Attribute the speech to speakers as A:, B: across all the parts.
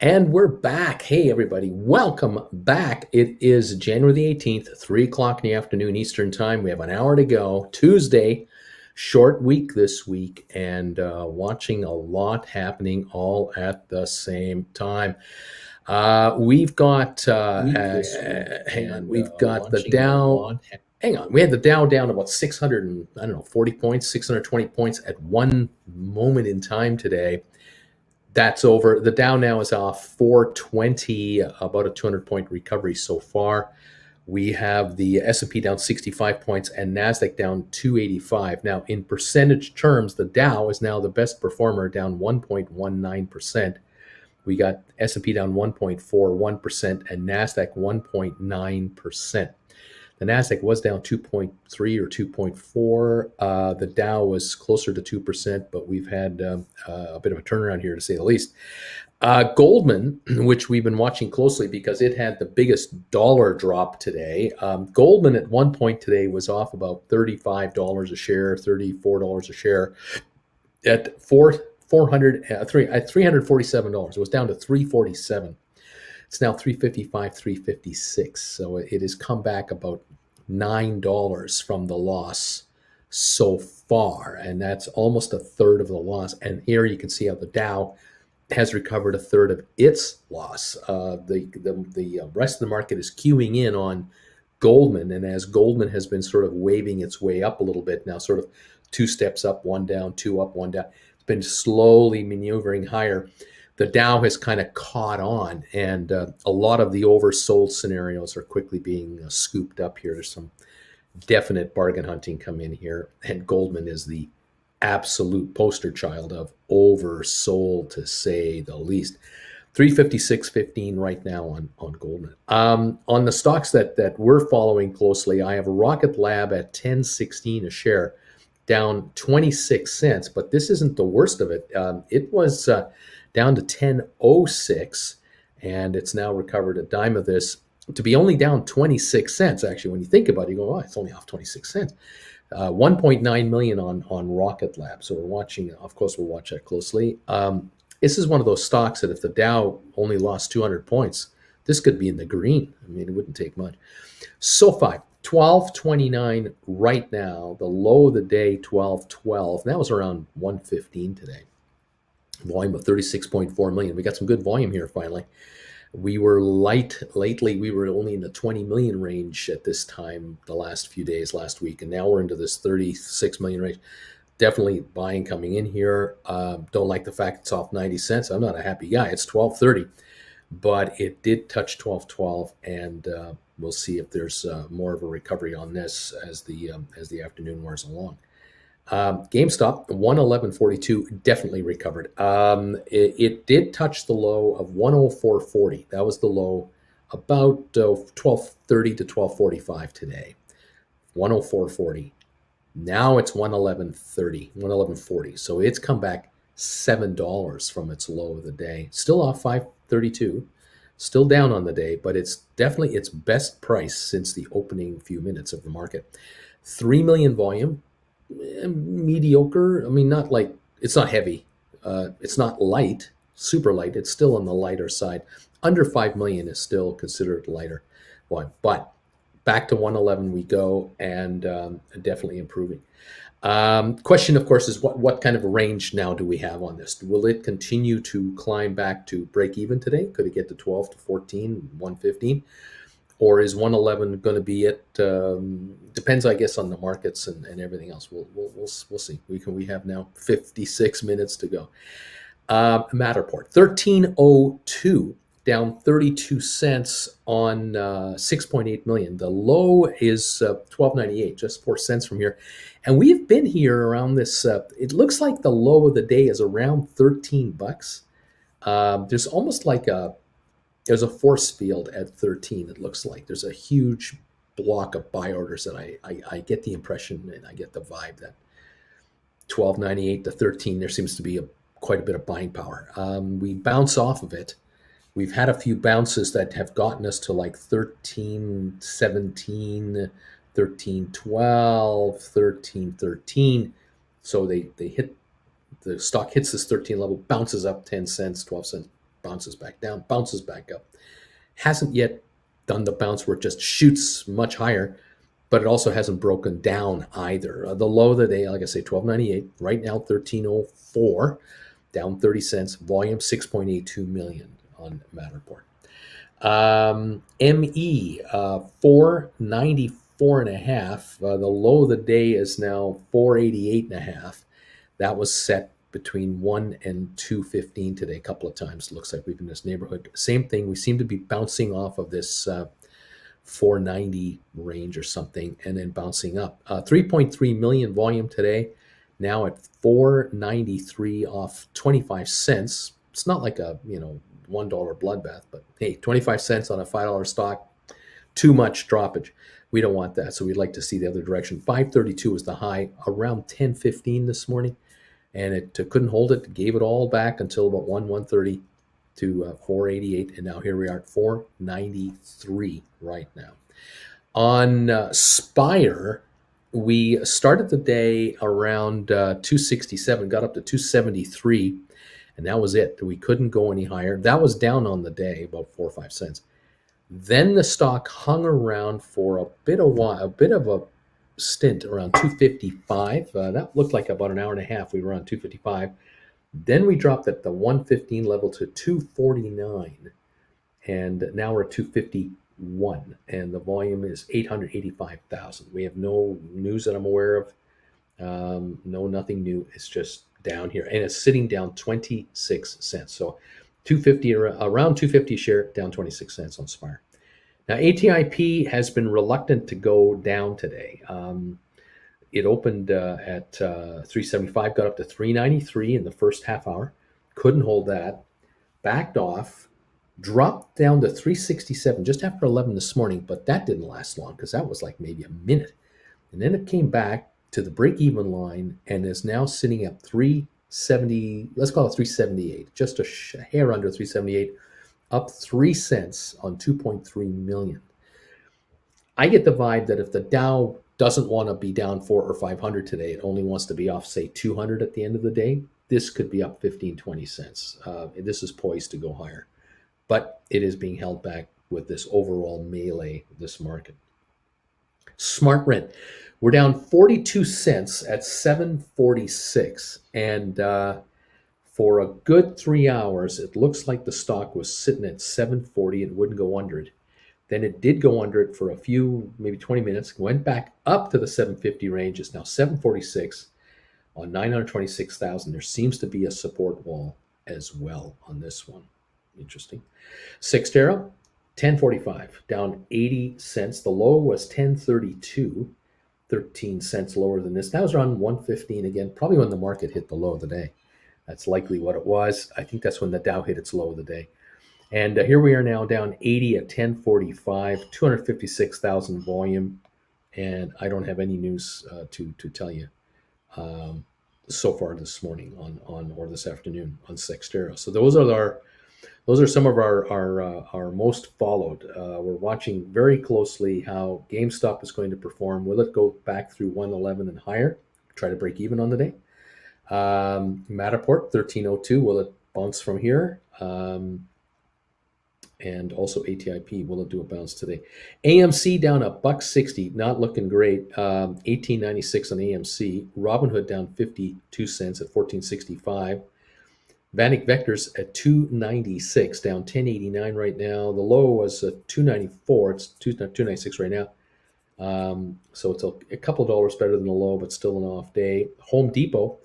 A: And we're back. Hey, everybody. Welcome back. It is January the 18th, 3 o'clock in the afternoon Eastern Time. We have an hour to go. Tuesday, short week this week, and watching a lot happening all at the same time. We've got, hang on, we've got the Dow. Hang on, we had the Dow down about 600 and, I don't know, 40 points, 620 points at one moment in time today. That's over. The Dow now is off 420, about a 200-point recovery so far. We have the S&P down 65 points and NASDAQ down 285. Now, in percentage terms, the Dow is now the best performer, down 1.19%. We got S&P down 1.41% and NASDAQ 1.9%. The NASDAQ was down 2.3 or 2.4. The Dow was closer to 2%, but we've had a bit of a turnaround here, to say the least. Goldman, which we've been watching closely because it had the biggest dollar drop today. Goldman at one point today was off about $35 a share, $34 a share at $347. It was down to $347. It's now $355, $356. So it has come back about $9 from the loss so far, and that's almost a third of the loss. And here you can see how the Dow has recovered a third of its loss. The rest of the market is queuing in on Goldman, and as Goldman has been sort of waving its way up a little bit now, sort of two steps up, one down, two up, one down. It's been slowly maneuvering higher. The Dow has kind of caught on, and a lot of the oversold scenarios are quickly being scooped up here. There's some definite bargain hunting come in here, and Goldman is the absolute poster child of oversold, to say the least. 356.15 right now on Goldman. On the stocks that we're following closely, I have Rocket Lab at 10.16 a share, down 26 cents, but this isn't the worst of it. It was down to 10.06, and it's now recovered a dime of this to be only down 26 cents. Actually, when you think about it, you go, oh, it's only off 26 cents. 1.9 million on Rocket Lab. So we're watching, of course, we'll watch that closely. This is one of those stocks that if the Dow only lost 200 points, this could be in the green. I mean, it wouldn't take much. SoFi, 12.29 right now. The low of the day, 12.12. That was around 115 today. Volume of 36.4 million. We got some good volume here finally. We were light lately. We were only in the 20 million range at this time the last few days, last week, and now we're into this 36 million range. Definitely buying coming in here. Don't like the fact it's off 90 cents. I'm not a happy guy. It's 12.30, but it did touch 12.12, and we'll see if there's more of a recovery on this as the afternoon wears along. GameStop, 111.42, definitely recovered. It did touch the low of 104.40. That was the low about 12.30 to 12.45 today. 104.40. Now it's 111.30, 111.40. So it's come back $7 from its low of the day. Still off 5.32. Still down on the day, but it's definitely its best price since the opening few minutes of the market. 3 million volume. Mediocre. I mean, not like, it's not heavy. It's not light, super light. It's still on the lighter side. Under 5 million is still considered lighter one, but back to 111 we go, and definitely improving. Question, of course, is what kind of range now do we have on this? Will it continue to climb back to break even today? Could it get to 12 to 14, 115? Or is 111 going to be it? Depends, I guess, on the markets and everything else. We'll see. We have now 56 minutes to go. Matterport, 13.02, down 32 cents on 6.8 million. The low is 12.98, just 4 cents from here. And we've been here around this. It looks like the low of the day is around $13. There's almost like there's a force field at 13, it looks like. There's a huge block of buy orders that I get the impression, and I get the vibe that 12.98 to 13, there seems to be quite a bit of buying power. We bounce off of it. We've had a few bounces that have gotten us to like 13.17, 13.12, 13.13. So they hit, the stock hits this 13 level, bounces up 10 cents, 12 cents, bounces back down, bounces back up. Hasn't yet done the bounce where it just shoots much higher, but it also hasn't broken down either. The low of the day, like I say, 12.98. Right now, 13.04, down 30 cents. Volume 6.82 million on Matterport. ME 494 and a half. The low of the day is now 488 and a half. That was set between 1 and 215 today a couple of times. Looks like we've been in this neighborhood. Same thing. We seem to be bouncing off of this 490 range or something and then bouncing up. 3.3 million volume today, now at 493 off 25 cents. It's not like a, $1 bloodbath, but hey, 25 cents on a $5 stock, too much droppage. We don't want that, so we'd like to see the other direction. 532 was the high, around 10.15 this morning, and it couldn't hold it, gave it all back until about 1:30 to 488, and now here we are at 493 right now. On Spire, we started the day around 267, got up to 273, and that was it. We couldn't go any higher. That was down on the day, about 4 or 5 cents. Then the stock hung around for a bit of a stint around 255. That looked like about an hour and a half. We were on 255. Then we dropped at the 115 level to 249, and now we're at 251, and the volume is 885,000. We have no news that I'm aware of. Nothing new. It's just down here, and it's sitting down 26 cents. So 250, around 250 share, down 26 cents on Spire. Now ATIP has been reluctant to go down today. It opened at 375, got up to 393 in the first half hour, couldn't hold that, backed off, dropped down to 367 just after 11 this morning, but that didn't last long because that was like maybe a minute. And then it came back to the break-even line and is now sitting at 370, let's call it 378, just a hair under 378, up 3 cents on 2.3 million. I get the vibe that if the Dow doesn't want to be down 400 or 500 today, it only wants to be off, say, 200 at the end of the day, this could be up 15, 20 cents. This is poised to go higher, but it is being held back with this overall melee of this market. Smart Rent, we're down 42 cents at 746, and for a good 3 hours, it looks like the stock was sitting at 740 and wouldn't go under it. Then it did go under it for a few, maybe 20 minutes, went back up to the 750 range. It's now 746 on 926,000. There seems to be a support wall as well on this one. Interesting. Cyxtera, 1045, down 80 cents. The low was 1032, 13 cents lower than this. That was around 115 again, probably when the market hit the low of the day. That's likely what it was. I think that's when the Dow hit its low of the day. And here we are now down 80 at 1045, 256,000 volume. And I don't have any news to tell you so far this morning on or this afternoon on Cyxtera. So those are some of our most followed. We're watching very closely how GameStop is going to perform. Will it go back through 111 and higher? Try to break even on the day. Matterport 1302. Will it bounce from here? And also ATIP, will it do a bounce today? AMC down $1.60, not looking great. 18.96 on AMC. Robinhood down 52 cents at 14.65. Vanik Vectors at 2.96, down 10.89 right now. The low was 2.94. It's 2.96 right now. So it's a couple of dollars better than the low, but still an off day. Home Depot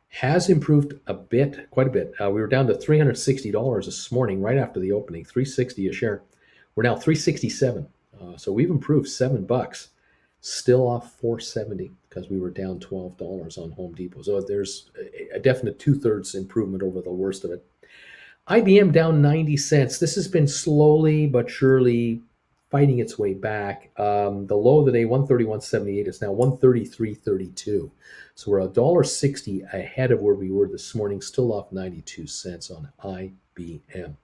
A: has improved a bit, quite a bit. We were down to $360 this morning, right after the opening, $360 a share. We're now $367. So we've improved $7, still off $470 because we were down $12 on Home Depot. So there's a definite 2/3 improvement over the worst of it. IBM down 90 cents. This has been slowly but surely fighting its way back. The low of the day, 131.78. It's now 133.32. So we're $1.60 ahead of where we were this morning, still off 92 cents on IBM.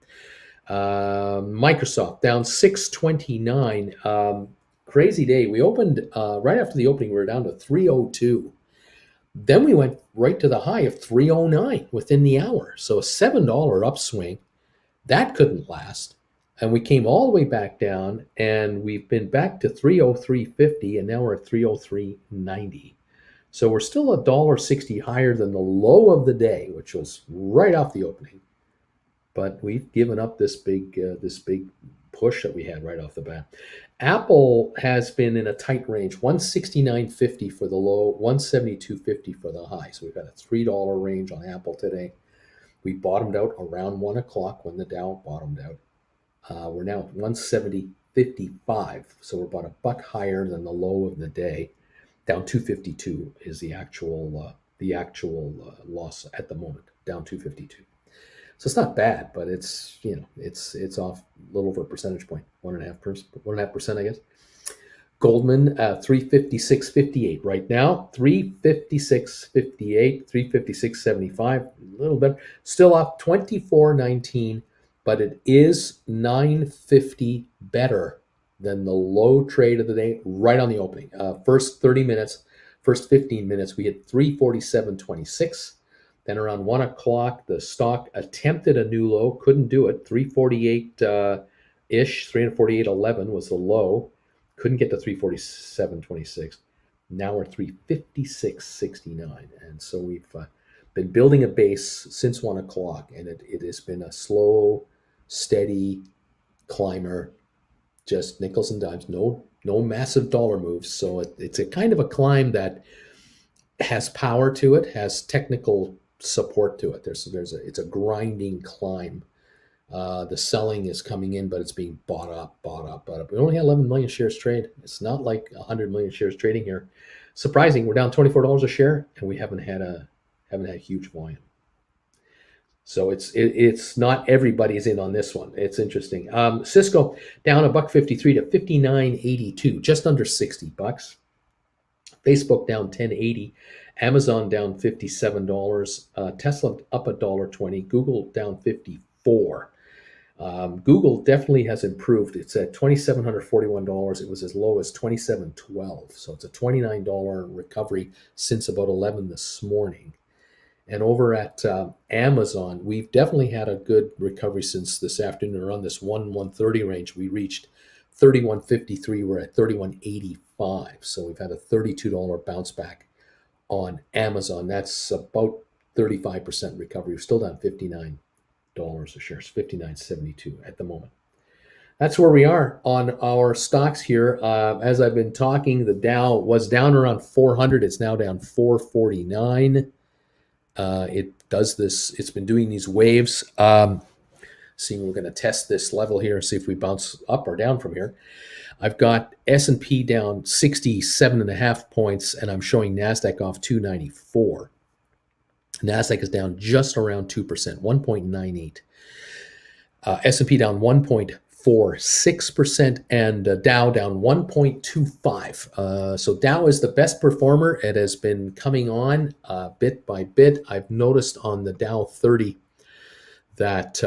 A: Microsoft down 629. Crazy day. We opened right after the opening, we were down to 302. Then we went right to the high of 309 within the hour. So a $7 upswing. That couldn't last. And we came all the way back down, and we've been back to 303.50, and now we're at 303.90. So we're still $1.60 higher than the low of the day, which was right off the opening. But we've given up this big push that we had right off the bat. Apple has been in a tight range, 169.50 for the low, 172.50 for the high. So we've got a $3 range on Apple today. We bottomed out around 1 o'clock when the Dow bottomed out. We're now at 170.55, so we're about a buck higher than the low of the day. Down 252 is the actual loss at the moment. Down 252. So it's not bad, but it's it's off a little over a percentage point, 1.5%, I guess. Goldman 356.58 right now, 356.58, 356.75, a little bit, still up 24.19, but it is 9.50 better than the low trade of the day right on the opening. First 30 minutes, first 15 minutes, we hit 347.26. Then around 1 o'clock, the stock attempted a new low, couldn't do it. 348-ish, 348.11 was the low. Couldn't get to 347.26. Now we're 356.69. And so we've been building a base since 1 o'clock, and it has been a slow, steady climber, just nickels and dimes, no massive dollar moves. So it's a kind of a climb that has power to it, has technical support to it. It's a grinding climb. The selling is coming in, but it's being bought up. We only had 11 million shares trade. It's not like 100 million shares trading here. Surprising, we're down $24 a share, and we haven't had huge volume. So it's not everybody's in on this one. It's interesting. Cisco down $1.53 to 59.82, just under $60. Facebook down 10.80, Amazon down $57, Tesla up $1.20, Google down 54. Google definitely has improved. It's at $2,741. It was as low as $2,712. So it's a $29 recovery since about 11 this morning. And over at Amazon, we've definitely had a good recovery since this afternoon. Around this 130 range, we reached 31.53. We're at 31.85. So we've had a $32 bounce back on Amazon. That's about 35% recovery. We're still down $59 a share. It's $59.72 at the moment. That's where we are on our stocks here. As I've been talking, the Dow was down around 400. It's now down 449. It does this. It's been doing these waves. Seeing we're going to test this level here and see if we bounce up or down from here. I've got S&P down 67.5 points, and I'm showing NASDAQ off 294. NASDAQ is down just around 2%, 1.98. S&P down 1.46%, and Dow down 1.25. So Dow is the best performer. It has been coming on bit by bit. I've noticed on the Dow 30 that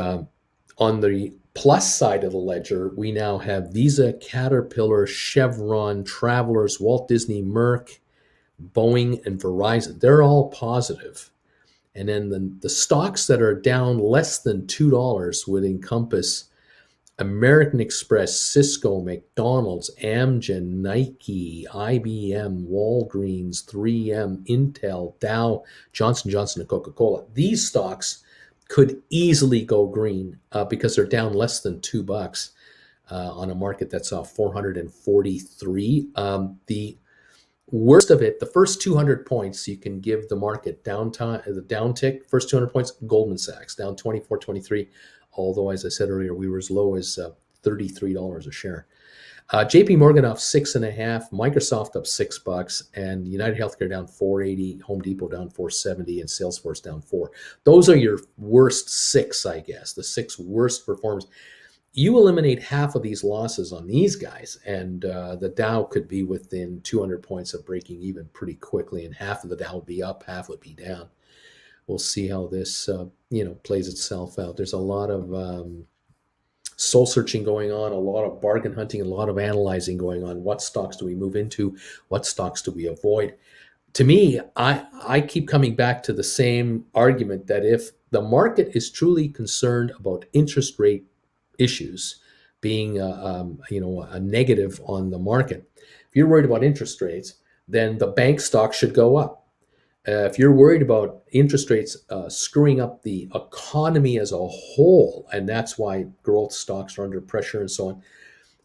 A: on the plus side of the ledger, we now have Visa, Caterpillar, Chevron, Travelers, Walt Disney, Merck, Boeing, and Verizon. They're all positive. And then the stocks that are down less than $2 would encompass American Express, Cisco, McDonald's, Amgen, Nike, IBM, Walgreens, 3M, Intel, Dow, Johnson & Johnson, and Coca-Cola. These stocks could easily go green because they're down less than $2 on a market that's off 443. The worst of it, the first 200 points you can give the market downtime, the downtick, first 200 points, Goldman Sachs down 24.23. Although, as I said earlier, we were as low as $33 a share. JP Morgan off 6.5, Microsoft up $6, and United Healthcare down 480, Home Depot down 470, and Salesforce down 4. Those are your worst 6, I guess, the 6 worst performers. You eliminate half of these losses on these guys, and the Dow could be within 200 points of breaking even pretty quickly, and half of the Dow would be up, half would be down. We'll see how this plays itself out. There's a lot of soul searching going on, a lot of bargain hunting, a lot of analyzing going on. What stocks do we move into? What stocks do we avoid? To me, I keep coming back to the same argument that if the market is truly concerned about interest rate issues being a negative on the market, if you're worried about interest rates, then the bank stock should go up. If you're worried about interest rates screwing up the economy as a whole, and that's why growth stocks are under pressure and so on,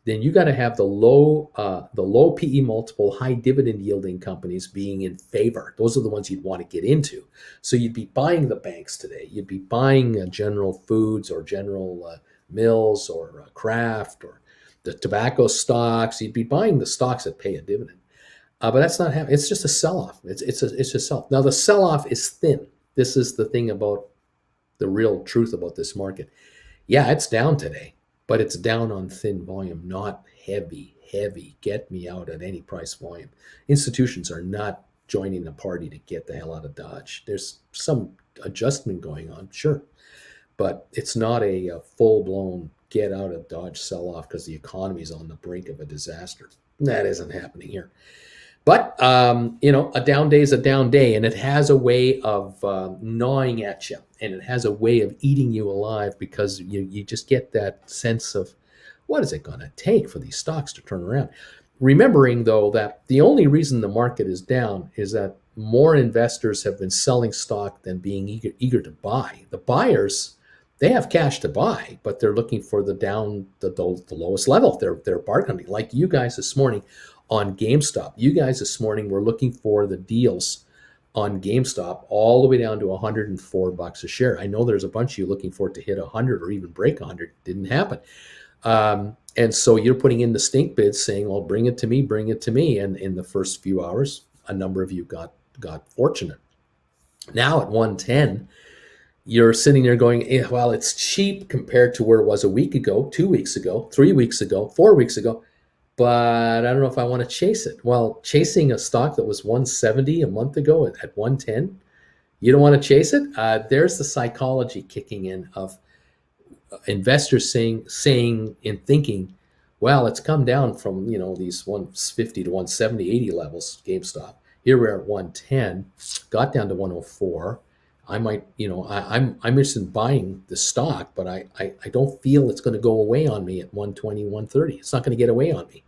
A: then you got to have the low PE multiple, high dividend yielding companies being in favor. Those are the ones you'd want to get into. So you'd be buying the banks today. You'd be buying General Foods or General Mills or Kraft or the tobacco stocks. You'd be buying the stocks that pay a dividend. But that's not happening. It's just a sell-off. It's just sell. Now the sell-off is thin. This is the thing about the real truth about this market. Yeah, it's down today, but it's down on thin volume, not heavy. Get me out at any price volume. Institutions are not joining the party to get the hell out of Dodge. There's some adjustment going on, sure, but it's not a full-blown get out of Dodge sell-off because the economy is on the brink of a disaster. That isn't happening here. But, a down day is a down day, and it has a way of gnawing at you, and it has a way of eating you alive because you just get that sense of what is it going to take for these stocks to turn around? Remembering, though, that the only reason the market is down is that more investors have been selling stock than being eager to buy. The buyers, they have cash to buy, but they're looking for the lowest level. They're bargaining, like you guys this morning on GameStop. You guys this morning were looking for the deals on GameStop all the way down to $104 a share. I know there's a bunch of you looking for it to hit 100 or even break 100. Didn't happen. And so you're putting in the stink bids saying, well, bring it to me. And in the first few hours, a number of you got fortunate. Now at 110, you're sitting there going, well, it's cheap compared to where it was a week ago, 2 weeks ago, 3 weeks ago, 4 weeks ago. But I don't know if I want to chase it. Well, chasing a stock that was 170 a month ago at 110, you don't want to chase it? There's the psychology kicking in of investors saying and thinking, well, it's come down from, these 150 to 170, 80 levels, GameStop. Here we're at 110, got down to 104. I might, I'm interested in buying the stock, but I don't feel it's going to go away on me at 120, 130. It's not going to get away on me.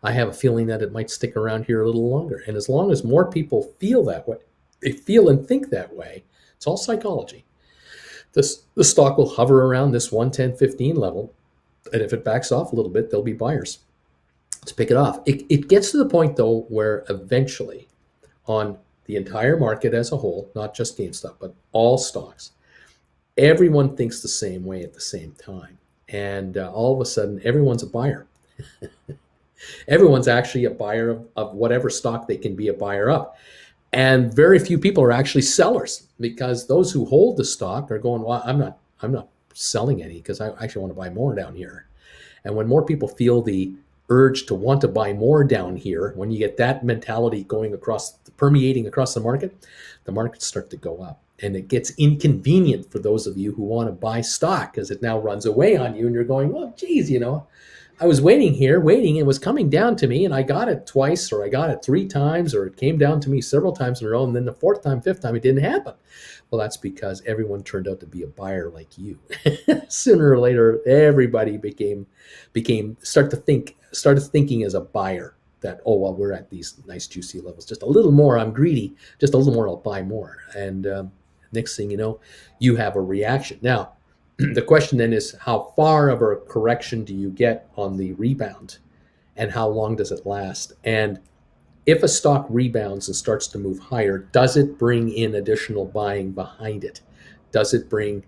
A: I have a feeling that it might stick around here a little longer. And as long as more people feel that way, they feel and think that way, it's all psychology. The stock will hover around this 110.15 level. And if it backs off a little bit, there'll be buyers to pick it off. It gets to the point, though, where eventually on the entire market as a whole, not just GameStop, but all stocks, everyone thinks the same way at the same time. And all of a sudden, everyone's a buyer. Everyone's actually a buyer of whatever stock they can be a buyer of. And very few people are actually sellers, because those who hold the stock are going, well, I'm not selling any because I actually want to buy more down here. And when more people feel the urge to want to buy more down here, when you get that mentality permeating across the markets start to go up. And it gets inconvenient for those of you who want to buy stock because it now runs away on you and you're going, well, geez, I was waiting, it was coming down to me and I got it twice or I got it 3 times or it came down to me several times in a row, and then the 4th time, 5th time it didn't happen. Well, that's because everyone turned out to be a buyer like you. Sooner or later, everybody started thinking as a buyer that, oh, well, we're at these nice juicy levels. Just a little more, I'm greedy. Just a little more, I'll buy more. And next thing you know, you have a reaction. Now, the question then is, how far of a correction do you get on the rebound and how long does it last? And if a stock rebounds and starts to move higher, does it bring in additional buying behind it? Does it bring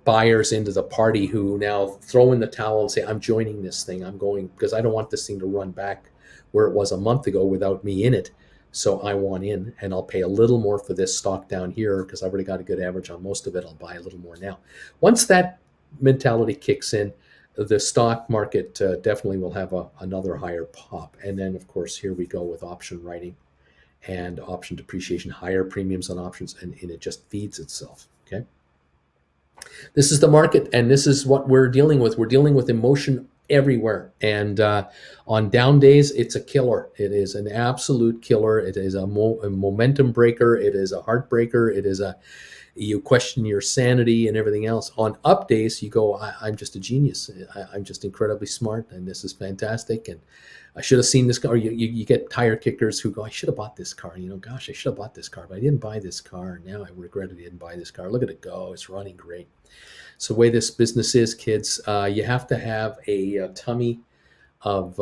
A: buyers into the party who now throw in the towel and say, I'm joining this thing. I'm going because I don't want this thing to run back where it was a month ago without me in it. So I want in, and I'll pay a little more for this stock down here because I've already got a good average on most of it. I'll buy a little more now. Once that mentality kicks in, the stock market definitely will have another higher pop. And then, of course, here we go with option writing and option depreciation, higher premiums on options, and it just feeds itself. Okay. This is the market, and this is what we're dealing with. We're dealing with emotion everywhere. And on down days, it's a killer. It is an absolute killer. It is a momentum breaker. It is a heartbreaker. You question your sanity and everything else. On up days, you go, I'm just a genius. I'm just incredibly smart, and this is fantastic. And I should have seen this car. You get tire kickers who go, I should have bought this car. Gosh, I should have bought this car, but I didn't buy this car. Now I regret I didn't buy this car. Look at it go. It's running great. So the way this business is, kids, you have to have a tummy of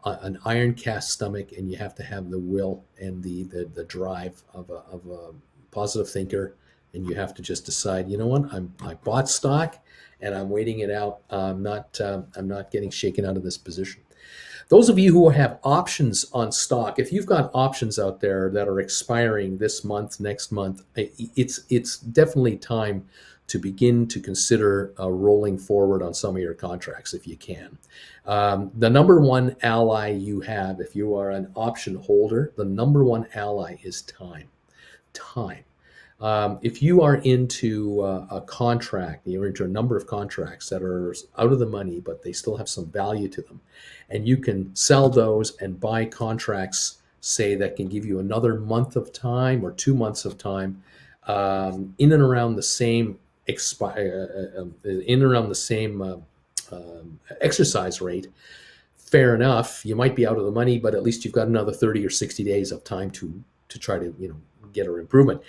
A: an iron cast stomach, and you have to have the will and the drive of a positive thinker, and you have to just decide, you know what, I bought stock and I'm waiting it out. I'm not getting shaken out of this position. Those of you who have options on stock, if you've got options out there that are expiring this month, next month, it's definitely time to begin to consider rolling forward on some of your contracts if you can. The number one ally you have, if you are an option holder, the number one ally is time. Time. If you are into a contract, you're into a number of contracts that are out of the money, but they still have some value to them, and you can sell those and buy contracts, say, that can give you another month of time or 2 months of time, in and around the same exercise rate. Fair enough. You might be out of the money, but at least you've got another 30 or 60 days of time to try to get an improvement.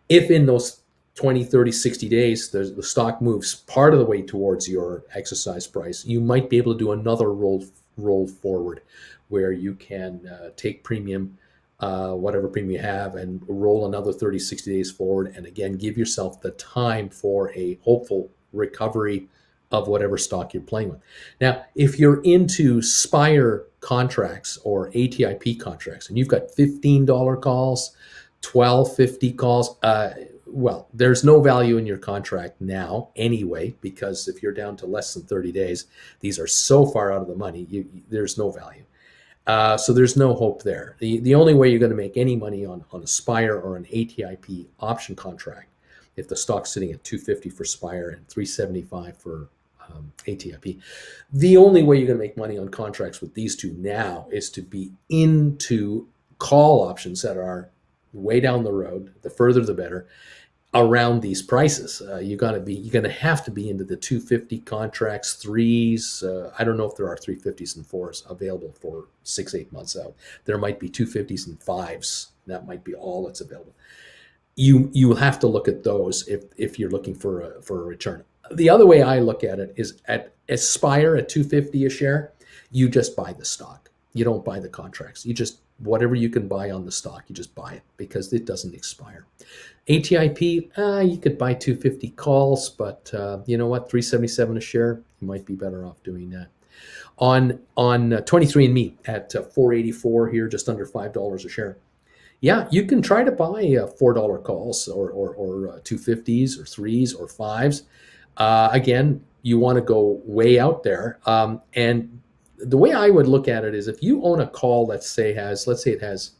A: If in those 20, 30, 60 days, the stock moves part of the way towards your exercise price, you might be able to do another roll forward where you can take premium, whatever premium you have, and roll another 30, 60 days forward. And again, give yourself the time for a hopeful recovery of whatever stock you're playing with. Now, if you're into SPIRE contracts or ATIP contracts, and you've got $15 calls, $12.50 calls, well, there's no value in your contract now anyway, because if you're down to less than 30 days, these are so far out of the money, there's no value. So there's no hope there. The only way you're going to make any money on a SPIRE or an ATIP option contract, if the stock's sitting at $250 for SPIRE and $375 for ATIP, the only way you're going to make money on contracts with these two now is to be into call options that are way down the road. The further the better, around these prices. You're going to have to be into the 250 contracts, threes. I don't know if there are 350s and fours available for 6-8 months out. There might be 250s and fives. That might be all that's available. You will have to look at those if you're looking for a return. The other way I look at it is at Aspire at 250 a share, you just buy the stock. You don't buy the contracts. You just, whatever you can buy on the stock, you just buy it because it doesn't expire. ATIP, you could buy 250 calls, but you know what? 377 a share, you might be better off doing that. On 23andMe at 484 here, just under $5 a share. Yeah, you can try to buy $4 calls or 250s or threes or fives. Again, you want to go way out there. And the way I would look at it is if you own a call that let's say it has,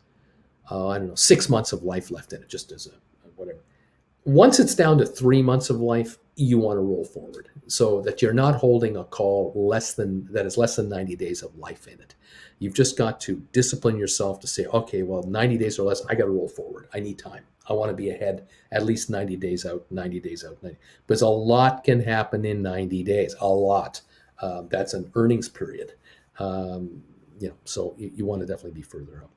A: I don't know, 6 months of life left in it, just as a whatever. Once it's down to 3 months of life, you want to roll forward so that you're not holding a call that is less than 90 days of life in it. You've just got to discipline yourself to say, okay, well, 90 days or less, I got to roll forward. I need time. I want to be ahead at least 90 days out, 90 days out. Because a lot can happen in 90 days, a lot. That's an earnings period. So you want to definitely be further out.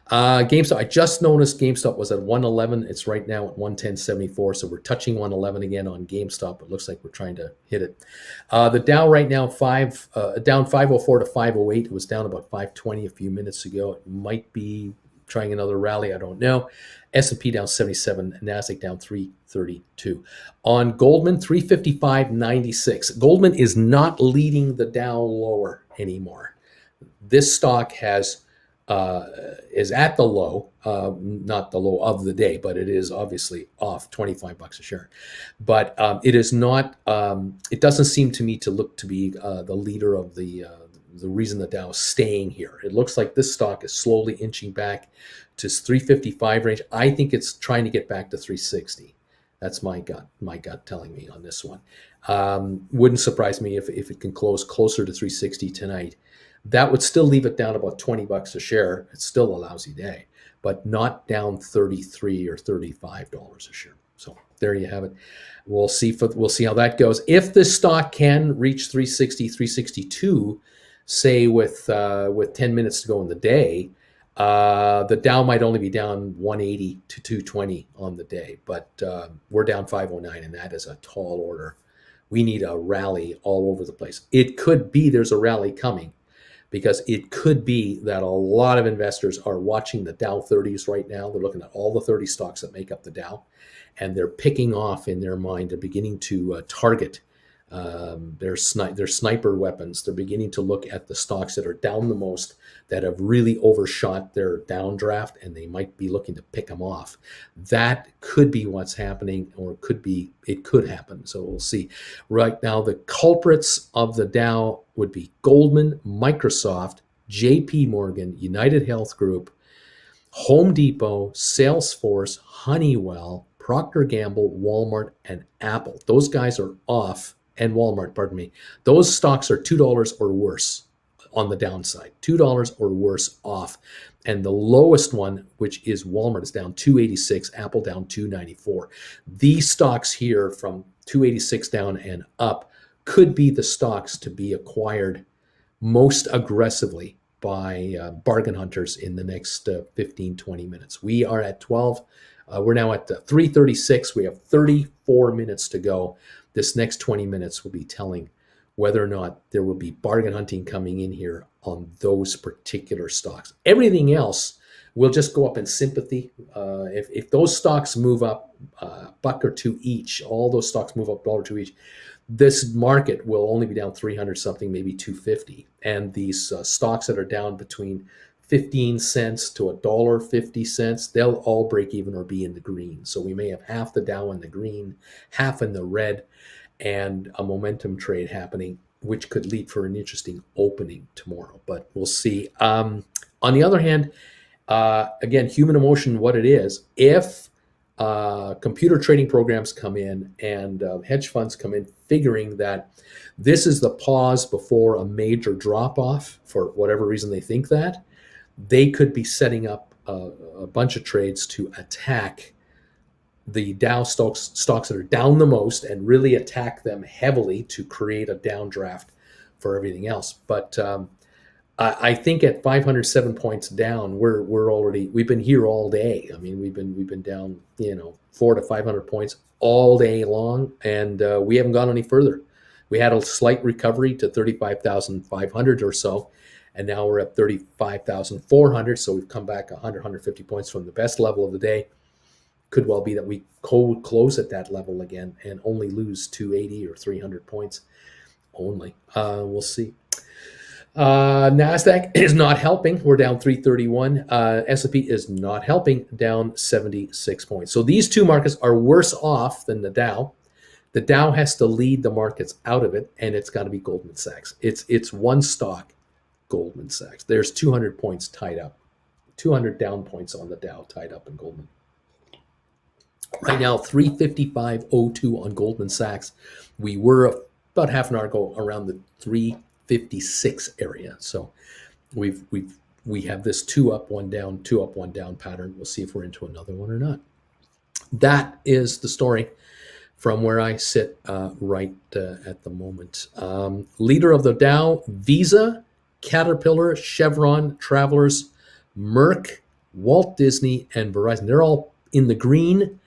A: GameStop, I just noticed GameStop was at 111. It's right now at 110.74. So we're touching 111 again on GameStop. It looks like we're trying to hit it. The Dow right now, down 504 to 508. It was down about 520 a few minutes ago. It might be trying another rally. I don't know. S&P down 77. NASDAQ down 332. On Goldman, 355.96. Goldman is not leading the Dow lower anymore. This stock is at the low, not the low of the day, but it is obviously off $25 a share. But it is not. It doesn't seem to me to look to be the leader of the reason the Dow is staying here. It looks like this stock is slowly inching back to 355 range. I think it's trying to get back to 360. That's my gut telling me on this one. Wouldn't surprise me if it can close closer to 360 tonight. That would still leave it down about $20 a share. It's still a lousy day, but not down $33 or $35 a share. So there you have it. We'll see how that goes. If this stock can reach 360, 362, say with 10 minutes to go in the day, the Dow might only be down 180 to 220 on the day, but we're down 509, and that is a tall order. We need a rally all over the place. It could be there's a rally coming, because it could be that a lot of investors are watching the Dow 30s right now. They're looking at all the 30 stocks that make up the Dow, and they're picking off in their mind. They're beginning to target their sniper weapons. They're beginning to look at the stocks that are down the most, that have really overshot their downdraft, and they might be looking to pick them off. That could be what's happening, or it could happen. So we'll see. Right now, the culprits of the Dow would be Goldman, Microsoft, JP Morgan, United Health Group, Home Depot, Salesforce, Honeywell, Procter & Gamble, Walmart, and Apple. Those guys are off, and Walmart, pardon me. Those stocks are $2 or worse on the downside, $2 or worse off. And the lowest one, which is Walmart, is down 286, Apple down 294. These stocks here from 286 down and up could be the stocks to be acquired most aggressively by bargain hunters in the next 15, 20 minutes. We are at 12. We're now at 3:36. We have 34 minutes to go. This next 20 minutes will be telling whether or not there will be bargain hunting coming in here on those particular stocks. Everything else will just go up in sympathy. If those stocks move up $1 or $2 each, all those stocks move up $1 or $2 each, this market will only be down 300 something, maybe 250. And these stocks that are down between 15 cents to $1.50, they'll all break even or be in the green. So we may have half the Dow in the green, half in the red, and a momentum trade happening, which could lead for an interesting opening tomorrow. But we'll see. On the other hand, again, human emotion, what it is, if computer trading programs come in and hedge funds come in figuring that this is the pause before a major drop-off, for whatever reason they think that, they could be setting up a bunch of trades to attack the Dow stocks that are down the most, and really attack them heavily to create a downdraft for everything else. But I think at 507 points down, we've been here all day. I mean, we've been down 400 to 500 points all day long, and we haven't gone any further. We had a slight recovery to 35,500 or so, and now we're at 35,400. So we've come back 100, 150 points from the best level of the day. Could well be that we close at that level again and only lose 280 or 300 points only. We'll see. NASDAQ is not helping. We're down 331. S&P is not helping, down 76 points. So these two markets are worse off than the Dow. The Dow has to lead the markets out of it, and it's got to be Goldman Sachs. It's one stock, Goldman Sachs. There's 200 points tied up, 200 down points on the Dow tied up in Goldman. Right now, 355.02 on Goldman Sachs. We were about half an hour ago around the 356 area. So we have this 2 up, 1 down, 2 up, 1 down pattern. We'll see if we're into another one or not. That is the story from where I sit right at the moment. Leader of the Dow: Visa, Caterpillar, Chevron, Travelers, Merck, Walt Disney, and Verizon. They're all in the green.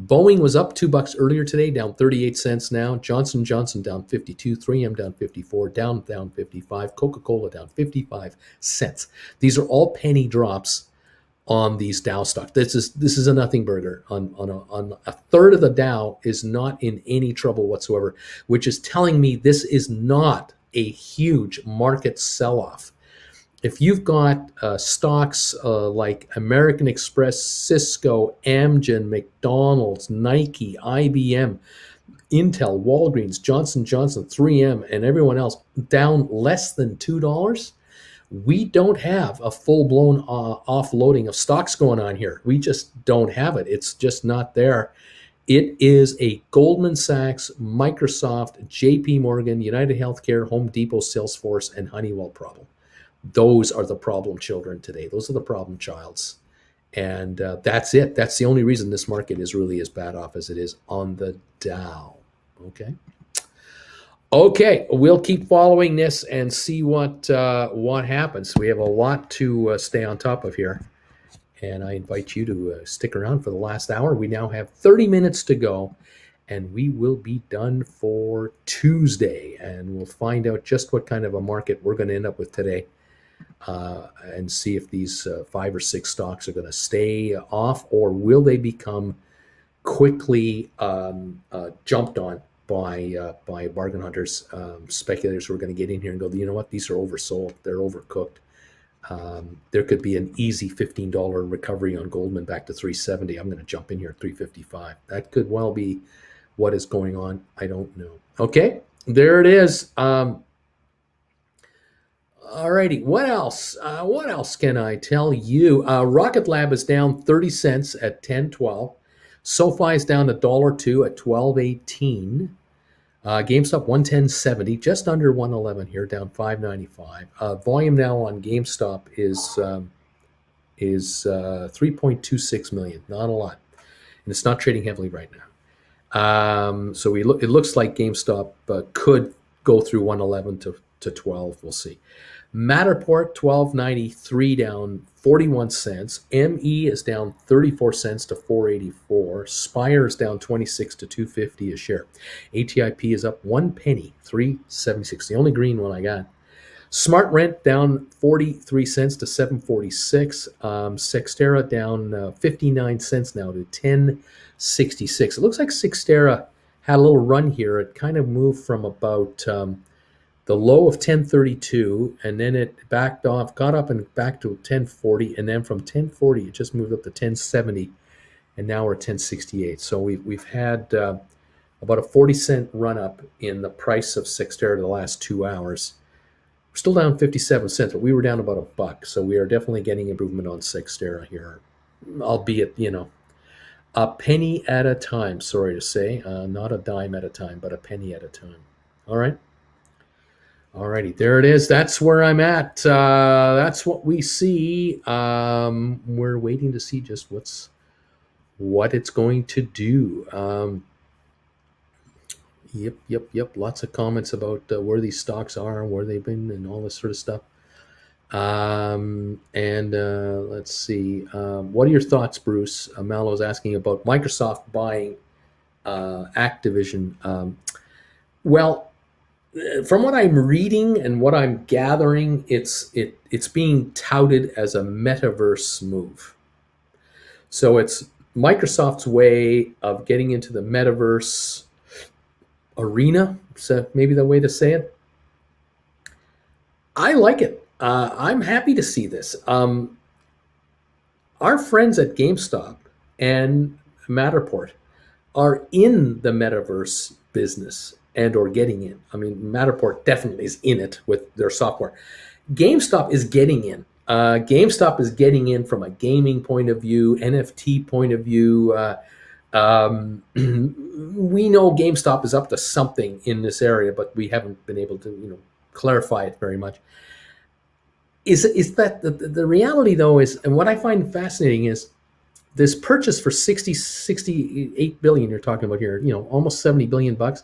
A: Boeing was up $2 earlier today, down 38 cents now. Johnson & Johnson down 52, 3M down 54, down 55, Coca-Cola down 55 cents. These are all penny drops on these Dow stocks. This is a nothing burger. On a third of the Dow is not in any trouble whatsoever, which is telling me this is not a huge market sell-off. If you've got stocks like American Express, Cisco, Amgen, McDonald's, Nike, IBM, Intel, Walgreens, Johnson & Johnson, 3M, and everyone else down less than $2, we don't have a full-blown offloading of stocks going on here. We just don't have it. It's just not there. It is a Goldman Sachs, Microsoft, JP Morgan, United Healthcare, Home Depot, Salesforce, and Honeywell problem. Those are the problem children today. Those are the problem childs. And that's it. That's the only reason this market is really as bad off as it is on the Dow. Okay. Okay, we'll keep following this and see what happens. We have a lot to stay on top of here, and I invite you to stick around for the last hour. We now have 30 minutes to go, and we will be done for Tuesday, and we'll find out just what kind of a market we're going to end up with today, and see if these 5 or 6 stocks are going to stay off, or will they become quickly jumped on by bargain hunters, speculators who are going to get in here and go, you know what, these are oversold, they're overcooked. There could be an easy $15 recovery on Goldman back to 370. I'm going to jump in here at 355. That could well be what is going on. I don't know. Okay, there it is. Alrighty, what else? What else can I tell you? Rocket Lab is down 30 cents at 10.12. SoFi is down $1.02 at 12.18. GameStop 110.70, just under 111 here, down 5.95. Volume now on GameStop is 3.26 million, not a lot, and it's not trading heavily right now. So it looks like GameStop could go through 111 to 12. We'll see. Matterport 12.93, down 41 cents. ME is down 34 cents to 4.84. Spire is down 26 to 2.50 a share. ATIP is up 1 penny, 3.76. The only green one I got. Smart Rent down 43 cents to 7.46. Sextera down 59 cents now to 10.66. It looks like Sextera had a little run here. It kind of moved from about the low of 10.32, and then it backed off, got up and back to 10.40, and then from 10.40 it just moved up to 10.70, and now we're 10.68. So we've had about a 40-cent run up in the price of Sextera the last 2 hours. We're still down 57 cents, but we were down about $1. So we are definitely getting improvement on Sextera here, albeit, a penny at a time, sorry to say. Not a dime at a time, but a penny at a time. All right. Alrighty, there it is. That's where I'm at. That's what we see. We're waiting to see just what it's going to Yep. Lots of comments about where these stocks are, where they've been, and all this sort of stuff. Let's see. What are your thoughts, Bruce? Mallow's asking about Microsoft buying Activision. Well, from what I'm reading and what I'm gathering, it's being touted as a metaverse move. So it's Microsoft's way of getting into the metaverse arena. So maybe the way to say it. I like it. I'm happy to see this. Our friends at GameStop and Matterport are in the metaverse business and or getting in. I mean, Matterport definitely is in it with their software. GameStop is getting in. GameStop is getting in from a gaming point of view, NFT point of view. We know GameStop is up to something in this area, but we haven't been able to, clarify it very much. Is that the reality though is, and what I find fascinating is this purchase for 68 billion you're talking about here, almost 70 billion bucks.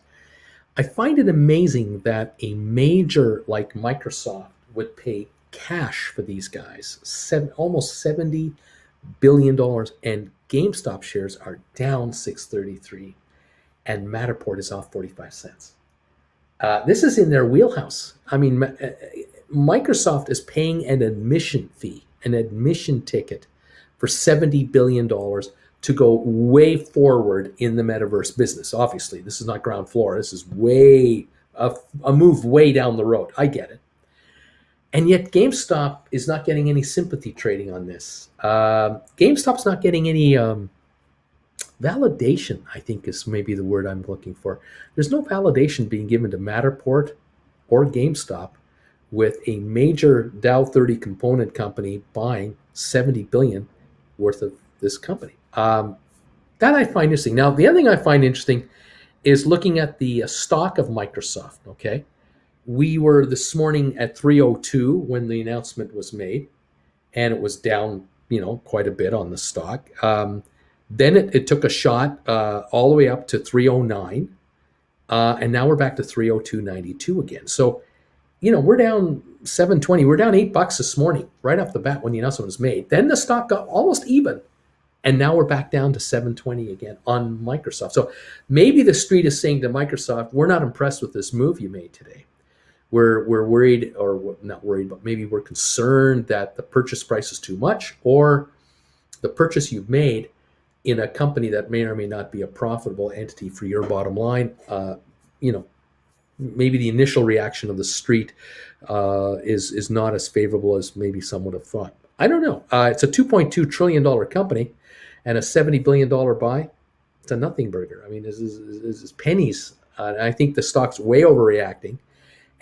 A: I find it amazing that a major like Microsoft would pay cash for these guys, almost $70 billion, and GameStop shares are down 633, and Matterport is off 45 cents. This is in their wheelhouse. I mean, Microsoft is paying an admission fee, an admission ticket for $70 billion to go way forward in the metaverse business. Obviously, this is not ground floor. This is a move way down the road. I get it. And yet GameStop is not getting any sympathy trading on this. GameStop's not getting any validation, I think is maybe the word I'm looking for. There's no validation being given to Matterport or GameStop with a major Dow 30 component company buying $70 billion worth of this company. That I find interesting. Now, the other thing I find interesting is looking at the stock of Microsoft, okay? we were this morning at 302 when the announcement was made, and it was down, quite a bit on the stock. Then it took a shot all the way up to 309, and now we're back to 302.92 again. So, we're down 720. We're down $8 this morning right off the bat when the announcement was made. Then the stock got almost even, and now we're back down to 720 again on Microsoft. So maybe the street is saying to Microsoft, we're not impressed with this move you made today. We're worried, or we're not worried, but maybe we're concerned that the purchase price is too much, or the purchase you've made in a company that may or may not be a profitable entity for your bottom line. Maybe the initial reaction of the street is not as favorable as maybe some would have thought. I don't know. It's a $2.2 trillion company, and a $70 billion buy. It's a nothing burger. I mean, this is pennies. I think the stock's way overreacting.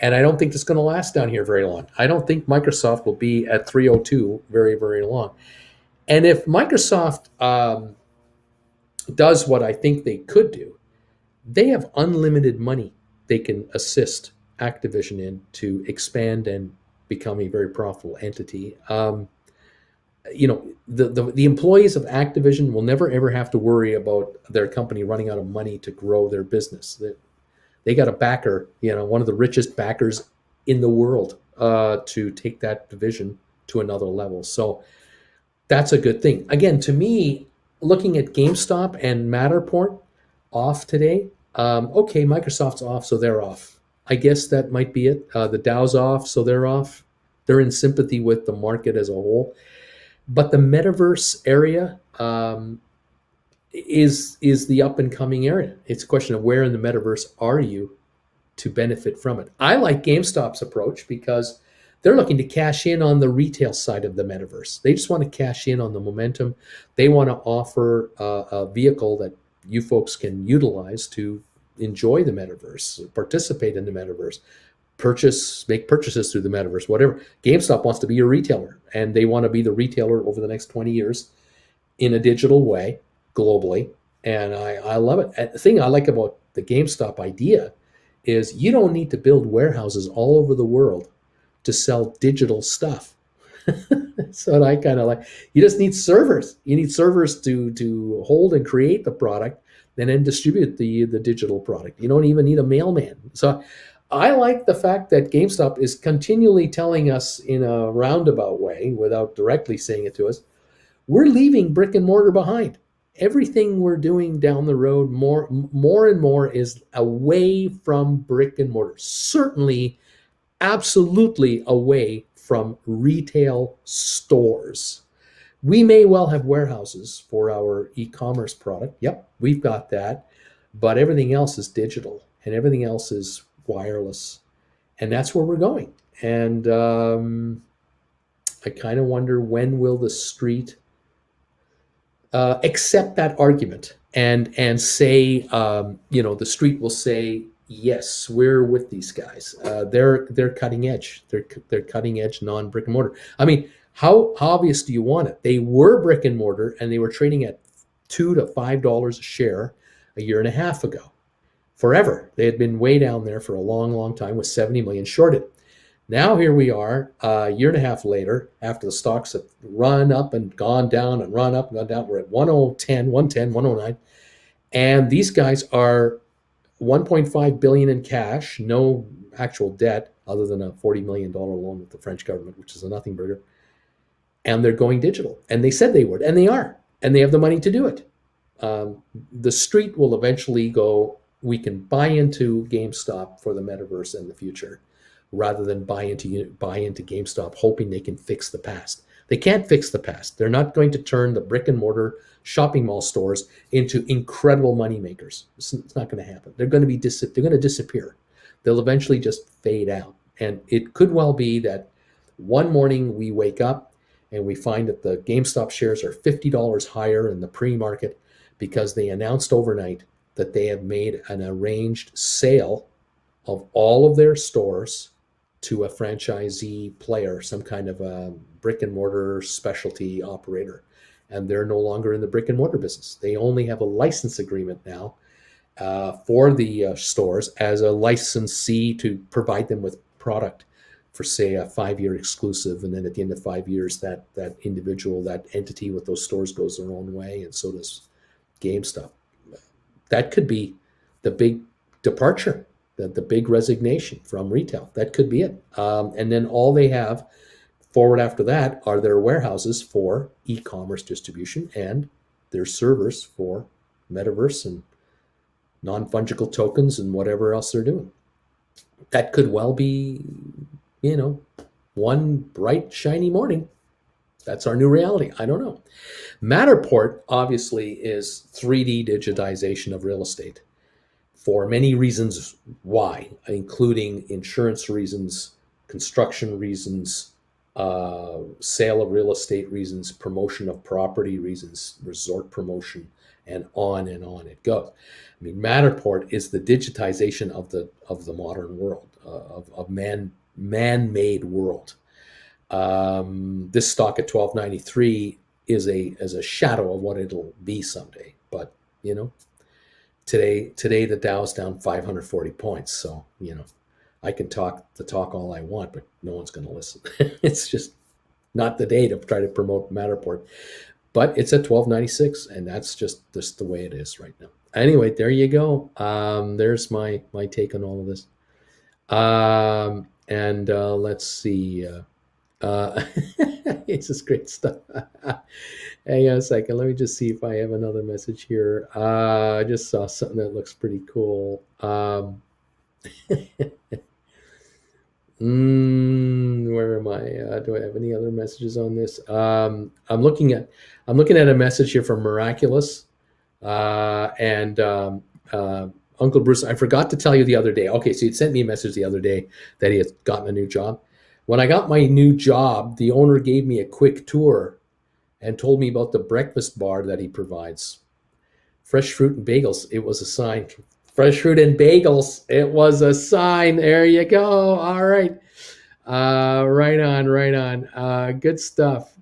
A: And I don't think it's going to last down here very long. I don't think Microsoft will be at 302 very, very long. And if Microsoft does what I think they could do, they have unlimited money they can assist Activision in to expand and become a very profitable entity. The employees of Activision will never, ever have to worry about their company running out of money to grow their business. They got a backer, one of the richest backers in the world to take that division to another level. So that's a good thing. Again, to me, looking at GameStop and Matterport off today, okay, Microsoft's off, so they're off. I guess that might be it. The Dow's off, so they're off. They're in sympathy with the market as a whole. But the Metaverse area is the up and coming area. It's a question of where in the Metaverse are you to benefit from it. I like GameStop's approach because they're looking to cash in on the retail side of the Metaverse. They just want to cash in on the momentum. They want to offer a vehicle that you folks can utilize to enjoy the Metaverse, participate in the Metaverse, make purchases through the Metaverse, whatever. GameStop wants to be a retailer, and they want to be the retailer over the next 20 years in a digital way globally. And I love it. And the thing I like about the GameStop idea is you don't need to build warehouses all over the world to sell digital stuff. So I kind of like, you just need servers. You need servers to hold and create the product and then distribute the digital product. You don't even need a mailman. So I like the fact that GameStop is continually telling us in a roundabout way, without directly saying it to us, we're leaving brick and mortar behind. Everything we're doing down the road more and more is away from brick and mortar. Certainly, absolutely away from retail stores. We may well have warehouses for our e-commerce product. Yep, we've got that. But everything else is digital, and everything else is wireless. And that's where we're going. And I kind of wonder, when will the street accept that argument and say, the street will say, yes, we're with these guys. They're cutting edge. They're cutting edge, non-brick and mortar. I mean, how obvious do you want it? They were brick and mortar, and they were trading at $2 to $5 a share a year and a half ago. Forever, they had been way down there for a long, long time with 70 million shorted. Now here we are, a year and a half later, after the stocks have run up and gone down and run up and gone down. We're at 110, 109, and these guys are $1.5 billion in cash, no actual debt other than a $40 million loan with the French government, which is a nothing burger. And they're going digital. And they said they would, and they are. And they have the money to do it. The street will eventually go, we can buy into GameStop for the Metaverse in the future, rather than buy into GameStop hoping they can fix the past. They can't fix the past. They're not going to turn the brick and mortar shopping mall stores into incredible money makers. It's not going to happen. They're going to disappear. They'll eventually just fade out. And it could well be that one morning we wake up and we find that the GameStop shares are $50 higher in the pre-market because they announced overnight that they have made an arranged sale of all of their stores to a franchisee player, some kind of a brick and mortar specialty operator. And they're no longer in the brick and mortar business. They only have a license agreement now for the stores as a licensee to provide them with product for, say, a 5-year exclusive, and then at the end of 5 years, that individual, that entity with those stores goes their own way, and so does GameStop. That could be the big departure, the big resignation from retail. That could be it. And then all they have forward after that are their warehouses for e-commerce distribution and their servers for Metaverse and non-fungible tokens and whatever else they're doing. That could well be, one bright, shiny morning. That's our new reality. I don't know. Matterport obviously is 3D digitization of real estate for many reasons why, including insurance reasons, construction reasons, sale of real estate reasons, promotion of property reasons, resort promotion, and on it goes. I mean, Matterport is the digitization of the modern world, of man-made world. This stock at $12.93 is a shadow of what it'll be someday. But today the Dow's down 540 points. So I can talk all I want, but no one's going to listen. It's just not the day to try to promote Matterport. But it's at $12.96, and that's just the way it is right now. Anyway, there you go. There's my take on all of this. And let's see. It's just great stuff. Hang on a second. Let me just see if I have another message here. I just saw something that looks pretty cool. Where am I? Do I have any other messages on this? I'm looking at a message here from Miraculous, and Uncle Bruce. I forgot to tell you the other day. Okay, so he'd sent me a message the other day that he had gotten a new job. When I got my new job, the owner gave me a quick tour and told me about the breakfast bar that he provides. Fresh fruit and bagels. It was a sign. Fresh fruit and bagels. It was a sign. There you go. All right. Right on. Good stuff.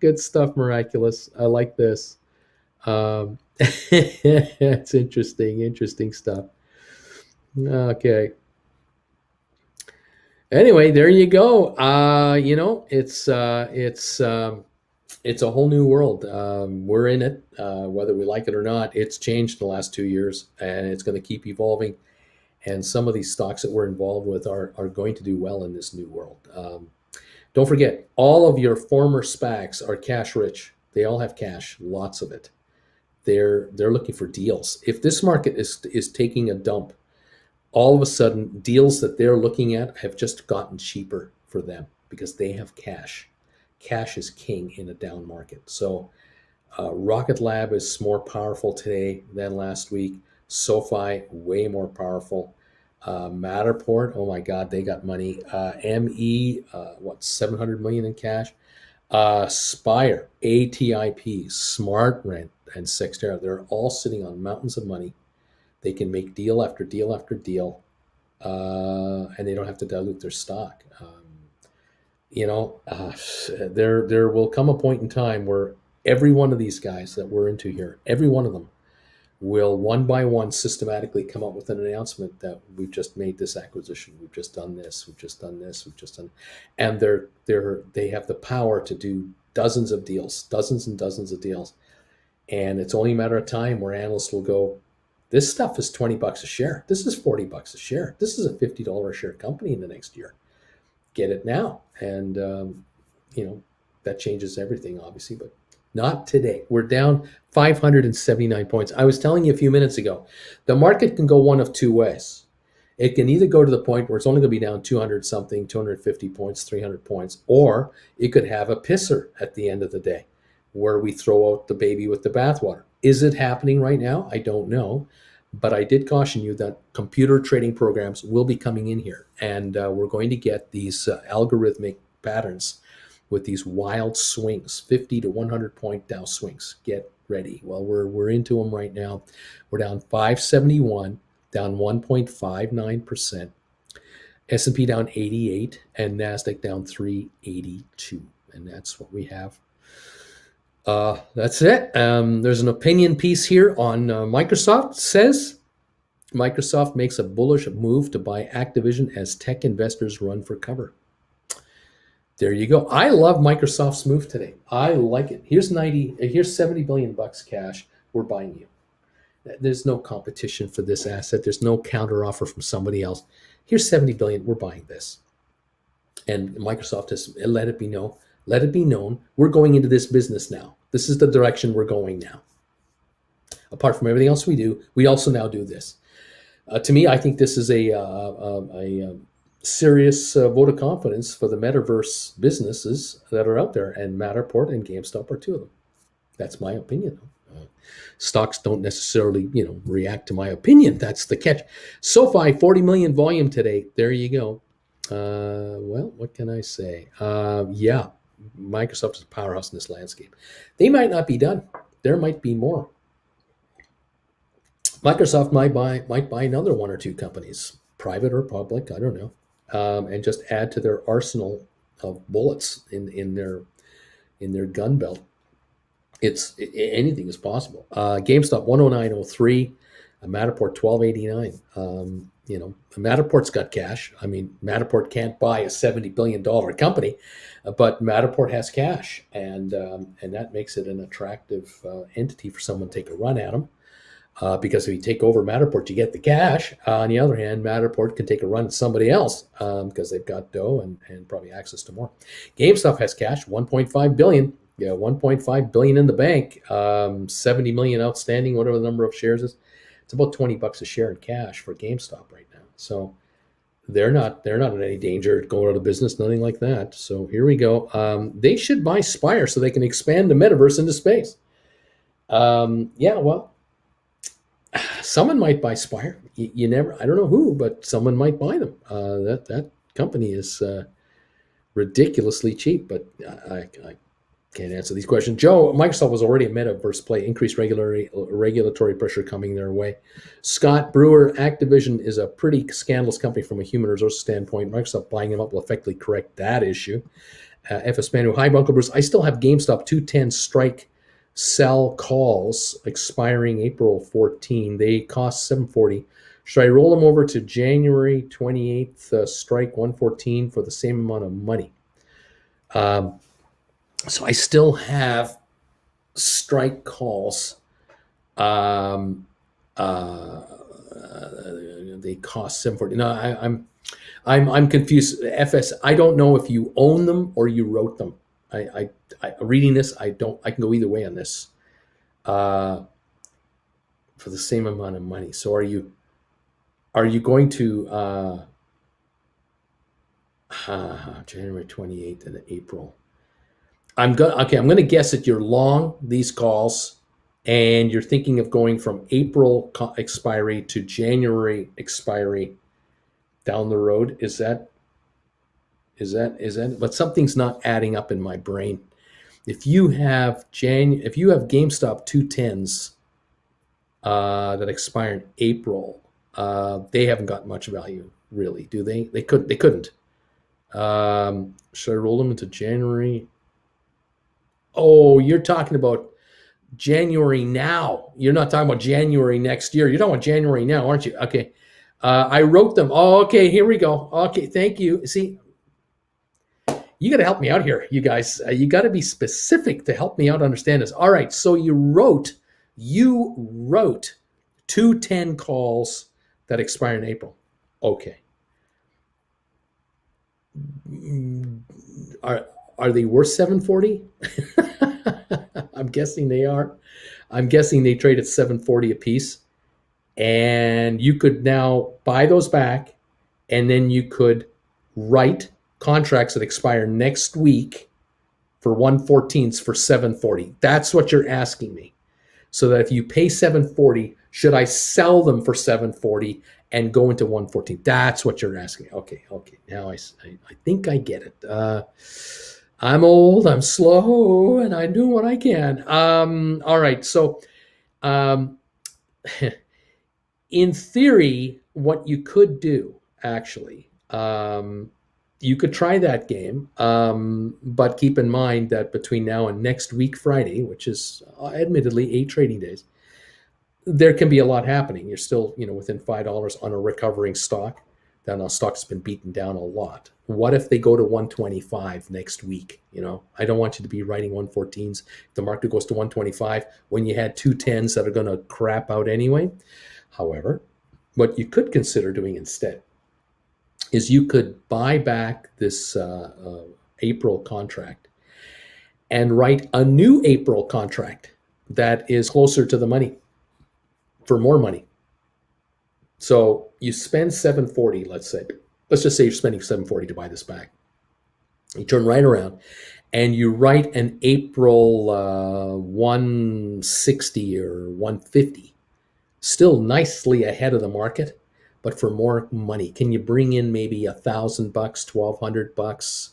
A: Miraculous. I like this. It's interesting stuff. Okay. Anyway, there you go. It's a whole new world. We're in it, whether we like it or not. It's changed the last 2 years, and it's going to keep evolving. And some of these stocks that we're involved with are going to do well in this new world. Don't forget, all of your former SPACs are cash rich. They all have cash, lots of it. They're looking for deals. If this market is taking a dump, all of a sudden, deals that they're looking at have just gotten cheaper for them because they have cash. Cash is king in a down market. So Rocket Lab is more powerful today than last week. SoFi, way more powerful. Matterport, oh my God, they got money. ME, 700 million in cash. Spire, ATIP, SmartRent, and Sextera, they're all sitting on mountains of money. They can make deal after deal after deal, and they don't have to dilute their stock. There will come a point in time where every one of these guys that we're into here, every one of them will one by one systematically come up with an announcement that we've just made this acquisition, we've just done this, and they have the power to do dozens and dozens of deals, and it's only a matter of time where analysts will go, this stuff is $20 a share. This is $40 a share. This is a $50 a share company in the next year. Get it now. And, that changes everything, obviously, but not today. We're down 579 points. I was telling you a few minutes ago, the market can go one of two ways. It can either go to the point where it's only going to be down 200 something, 250 points, 300 points, or it could have a pisser at the end of the day where we throw out the baby with the bathwater. Is it happening right now? I don't know. But I did caution you that computer trading programs will be coming in here. And we're going to get these algorithmic patterns with these wild swings, 50 to 100 point Dow swings. Get ready. Well, we're into them right now. We're down 571, down 1.59%. S&P down 88, and NASDAQ down 382. And that's what we have. That's it. There's an opinion piece here on Microsoft. Says Microsoft makes a bullish move to buy Activision as tech investors run for cover. There you go. I love Microsoft's move today. I like it. Here's 70 billion bucks cash. We're buying you. There's no competition for this asset. There's no counter offer from somebody else. Here's 70 billion. We're buying this. And Microsoft has let it be known. We're going into this business now. This is the direction we're going now. Apart from everything else we do, we also now do this. To me, I think this is a serious vote of confidence for the metaverse businesses that are out there, and Matterport and GameStop are two of them. That's my opinion. Stocks don't necessarily, react to my opinion. That's the catch. SoFi, 40 million volume today. There you go. Well, what can I say? Yeah, Microsoft is a powerhouse in this landscape. They might not be done. There might be more. Microsoft might buy another one or two companies, private or public, I don't know, and just add to their arsenal of bullets in their gun belt. Anything is possible. GameStop 109.03, Matterport 12.89. Matterport's got cash. I mean, Matterport can't buy a $70 billion company, but Matterport has cash, and that makes it an attractive entity for someone to take a run at them. Because if you take over Matterport, you get the cash. On the other hand, Matterport can take a run at somebody else because they've got dough and probably access to more. GameStop has cash, 1.5 billion. Yeah, 1.5 billion in the bank, 70 million outstanding, whatever the number of shares is. It's about $20 a share in cash for GameStop right now. So they're not in any danger of going out of business, nothing like that. So here we go. They should buy Spire so they can expand the metaverse into space. Well, someone might buy Spire. You never, I don't know who, but someone might buy them. That company is ridiculously cheap, but I can't answer these questions. Joe, Microsoft was already a metaverse play. Increased regulatory pressure coming their way. Scott Brewer, Activision is a pretty scandalous company from a human resources standpoint. Microsoft buying them up will effectively correct that issue. FS Manu, hi, Uncle Bruce. I still have GameStop 210 strike sell calls expiring April 14. They cost $740. Should I roll them over to January 28th strike 114 for the same amount of money? So I still have strike calls. They cost $740. No, I'm confused. FS, I don't know if you own them or you wrote them. I reading this, I can go either way on this. For the same amount of money. So are you going to January 28th and April? I'm going to guess that you're long these calls and you're thinking of going from April expiry to January expiry down the road. Is that, but something's not adding up in my brain. If you have GameStop 210s that expire in April, they haven't got much value, really, do they? They couldn't. Should I roll them into January? Oh, you're talking about January now. You're not talking about January next year. You're talking about January now, aren't you? Okay. I wrote them. Oh, okay. Here we go. Okay. Thank you. See, you got to help me out here, you guys. You got to be specific to help me out understand this. All right. So you wrote 210 calls that expire in April. Okay. Are they worth $740? I'm guessing they are. I'm guessing they trade at $740 a piece. And you could now buy those back, and then you could write contracts that expire next week for 114s for $740. That's what you're asking me. So that if you pay $740, should I sell them for $740 and go into 114? That's what you're asking. Okay. Now I think I get it. I'm old, I'm slow, and I do what I can. All right. So, in theory, what you could do, actually, you could try that game, but keep in mind that between now and next week, Friday, which is admittedly 8 trading days, there can be a lot happening. You're still, within $5 on a recovering stock. Then a stock's been beaten down a lot. What if they go to 125 next week? I don't want you to be writing 114s. If the market goes to 125 when you had 210s that are going to crap out anyway. However, what you could consider doing instead is you could buy back this April contract and write a new April contract that is closer to the money for more money. So you spend 740, let's say. Let's just say you're spending 740 to buy this back. You turn right around and you write an April 160 or 150, still nicely ahead of the market, but for more money. Can you bring in maybe $1,000, $1,200?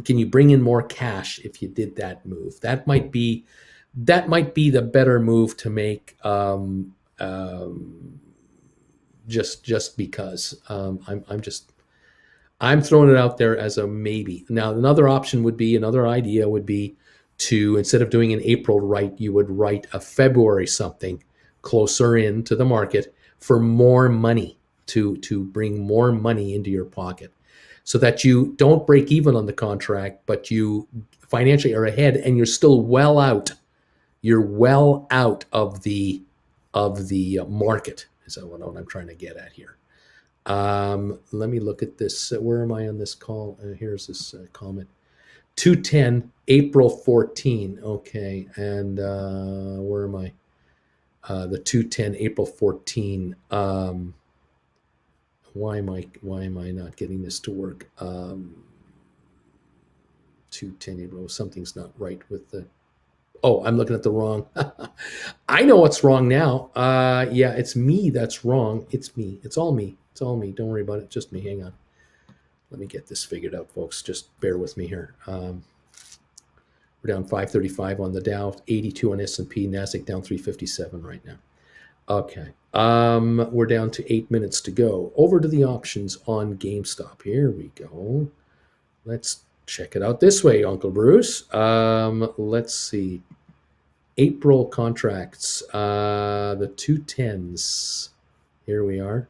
A: Can you bring in more cash if you did that move? That might be the better move to make. Just because I'm throwing it out there as a maybe. Now another idea would be to, instead of doing an April write, you would write a February something closer in to the market for more money, to bring more money into your pocket, so that you don't break even on the contract, but you financially are ahead and you're still well out. You're well out of the market. Is that what I'm trying to get at here? Let me look at this. Where am I on this call? Here's this comment. 210, April 14. Okay, and where am I? The 210, April 14. Why am I not getting this to work? 210, April. Something's not right with the. Oh, I'm looking at the wrong. I know what's wrong now. Yeah, it's me that's wrong. It's me. It's all me. It's all me. Don't worry about it. Just me. Hang on. Let me get this figured out, folks. Just bear with me here. We're down 535 on the Dow, 82 on S&P, NASDAQ down 357 right now. Okay. We're down to 8 minutes to go. Over to the options on GameStop. Here we go. Let's check it out this way, Uncle Bruce. Let's see. April contracts, the 210s. Here we are.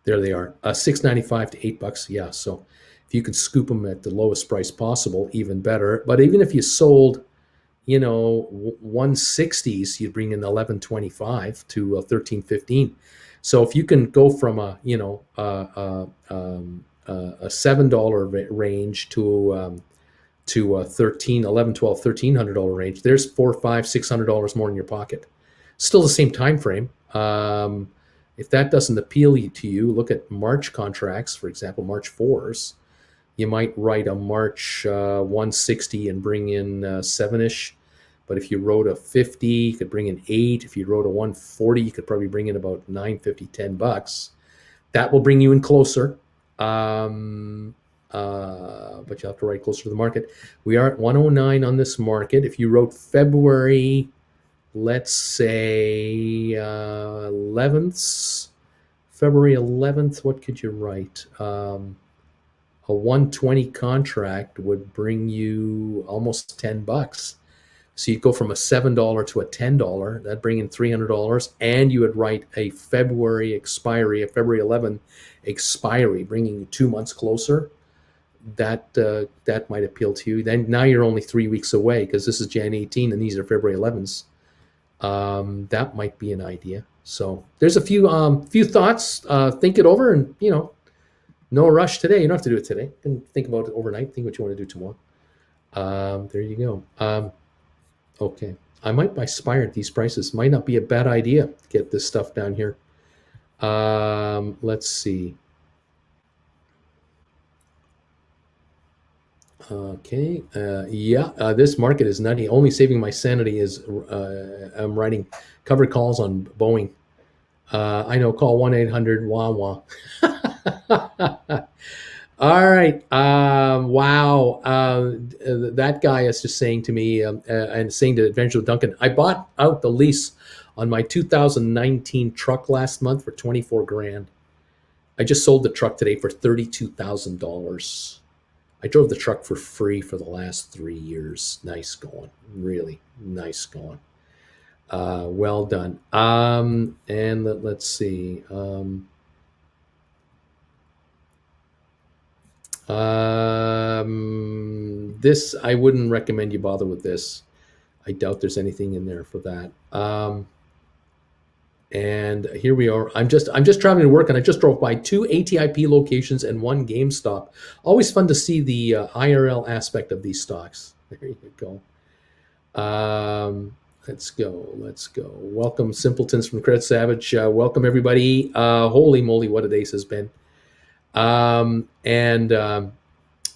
A: There they are. $6.95 to $8. Yeah, so if you can scoop them at the lowest price possible, even better. But even if you sold, 160s, you'd bring in 11.25 to 13.15. So if you can go from a $7 range to a 13, 11, 12, $1,300 range, there's $400, $500, $600 more in your pocket. Still the same time frame. If that doesn't appeal to you, look at March contracts, for example, March 4s. You might write a March 160 and bring in 7-ish. But if you wrote a 50, you could bring in 8. If you wrote a 140, you could probably bring in about $9.50, $10. That will bring you in closer. But you'll have to write closer to the market. We are at 109 on this market. If you wrote February, let's say 11th, February 11th, what could you write? A 120 contract would bring you almost $10. So you'd go from a $7 to a $10. That'd bring in $300, and you would write a February expiry, a February 11 expiry, bringing you 2 months closer. That might appeal to you. Then now you're only 3 weeks away, because this is Jan 18 and these are February 11s. That might be an idea. So there's a few thoughts. Think it over, and no rush today. You don't have to do it today. You can think about it overnight. Think what you want to do tomorrow. There you go. Okay. I might buy Spire at these prices. Might not be a bad idea to get this stuff down here. Let's see. Okay. This market is nutty. Only saving my sanity is I'm writing covered calls on Boeing. I know. Call 1-800-WAH-WAH. All right. Wow. That guy is just saying to me and saying to Evangelist Duncan, I bought out the lease on my 2019 truck last month for $24,000. I just sold the truck today for $32,000. I drove the truck for free for the last 3 years. Nice going. Really nice going. Well done. And let's see. This, I wouldn't recommend you bother with this. I doubt there's anything in there for that. And here we are. I'm just traveling to work, and I just drove by two ATIP locations and one GameStop. Always fun to see the IRL aspect of these stocks. There you go. Let's go. Let's go. Welcome, simpletons from Credit Savage. Welcome everybody. Holy moly, what a day this has been. And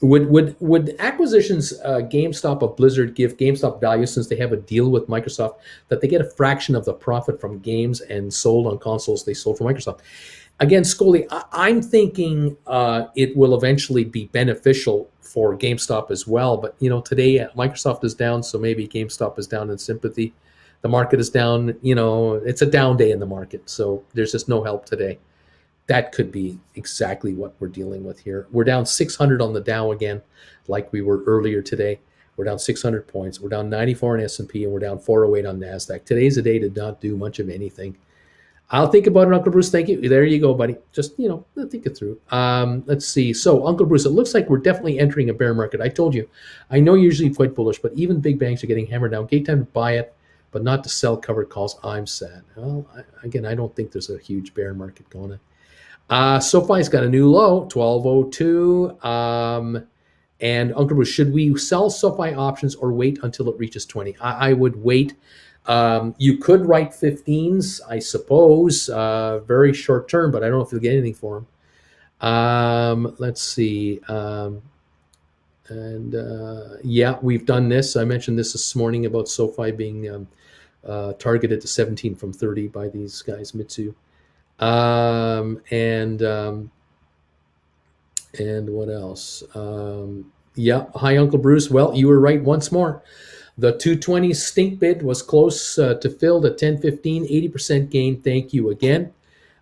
A: would acquisitions, GameStop of Blizzard, give GameStop value since they have a deal with Microsoft that they get a fraction of the profit from games and sold on consoles they sold for Microsoft? Again, Scully, I'm thinking it will eventually be beneficial for GameStop as well. But today Microsoft is down, so maybe GameStop is down in sympathy. The market is down. It's a down day in the market, so there's just no help today. That could be exactly what we're dealing with here. We're down 600 on the Dow again, like we were earlier today. We're down 600 points. We're down 94 on S&P, and we're down 408 on NASDAQ. Today's a day to not do much of anything. I'll think about it, Uncle Bruce. Thank you. There you go, buddy. Just, think it through. Let's see. So, Uncle Bruce, it looks like we're definitely entering a bear market. I told you. I know you're usually quite bullish, but even big banks are getting hammered down. Great time to buy it, but not to sell covered calls. I'm sad. Well, I don't think there's a huge bear market going on. SoFi's got a new low, 1202. And Uncle Bruce, should we sell SoFi options or wait until it reaches 20? I would wait. You could write 15s, I suppose, very short term, but I don't know if you'll get anything for them. Let's see. Yeah, we've done this. I mentioned this morning about SoFi being targeted to 17 from 30 by these guys, Mitsu. And what else? Yeah, hi, Uncle Bruce. Well, you were right once more. The 220 stink bid was close to filled at 10.15, 80% gain. Thank you again.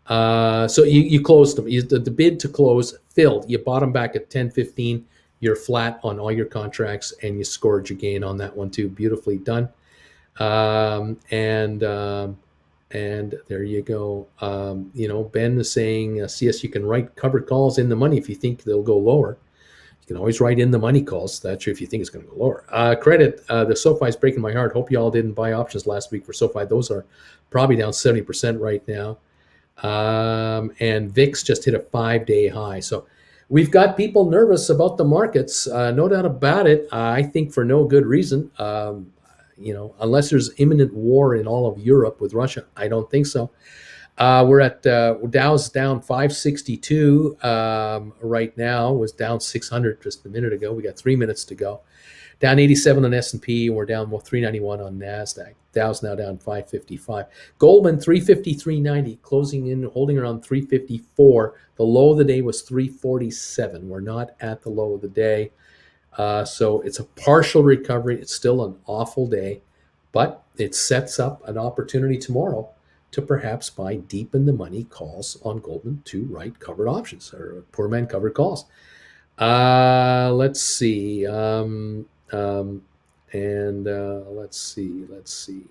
A: So you closed them. The bid to close filled. You bought them back at 10.15. You're flat on all your contracts, and you scored your gain on that one too. Beautifully done. And there you go. Ben is saying, CS, you can write covered calls in the money if you think they'll go lower. You can always write in the money calls. That's true if you think it's going to go lower. Credit, the SoFi is breaking my heart. Hope you all didn't buy options last week for SoFi. Those are probably down 70% right now. And VIX just hit a 5-day high. So we've got people nervous about the markets. No doubt about it. I think for no good reason. Unless there's imminent war in all of Europe with Russia, I don't think so. We're at Dow's down 562 right now. Was down 600 just a minute ago. We got 3 minutes to go. Down 87 on S&P. We're down 391 on NASDAQ. Dow's now down 555. Goldman 353.90, closing in, holding around 354. The low of the day was 347. We're not at the low of the day. So it's a partial recovery. It's still an awful day, but it sets up an opportunity tomorrow to perhaps buy deep in the money calls on Goldman to write covered options or poor man covered calls. Let's see. Let's see.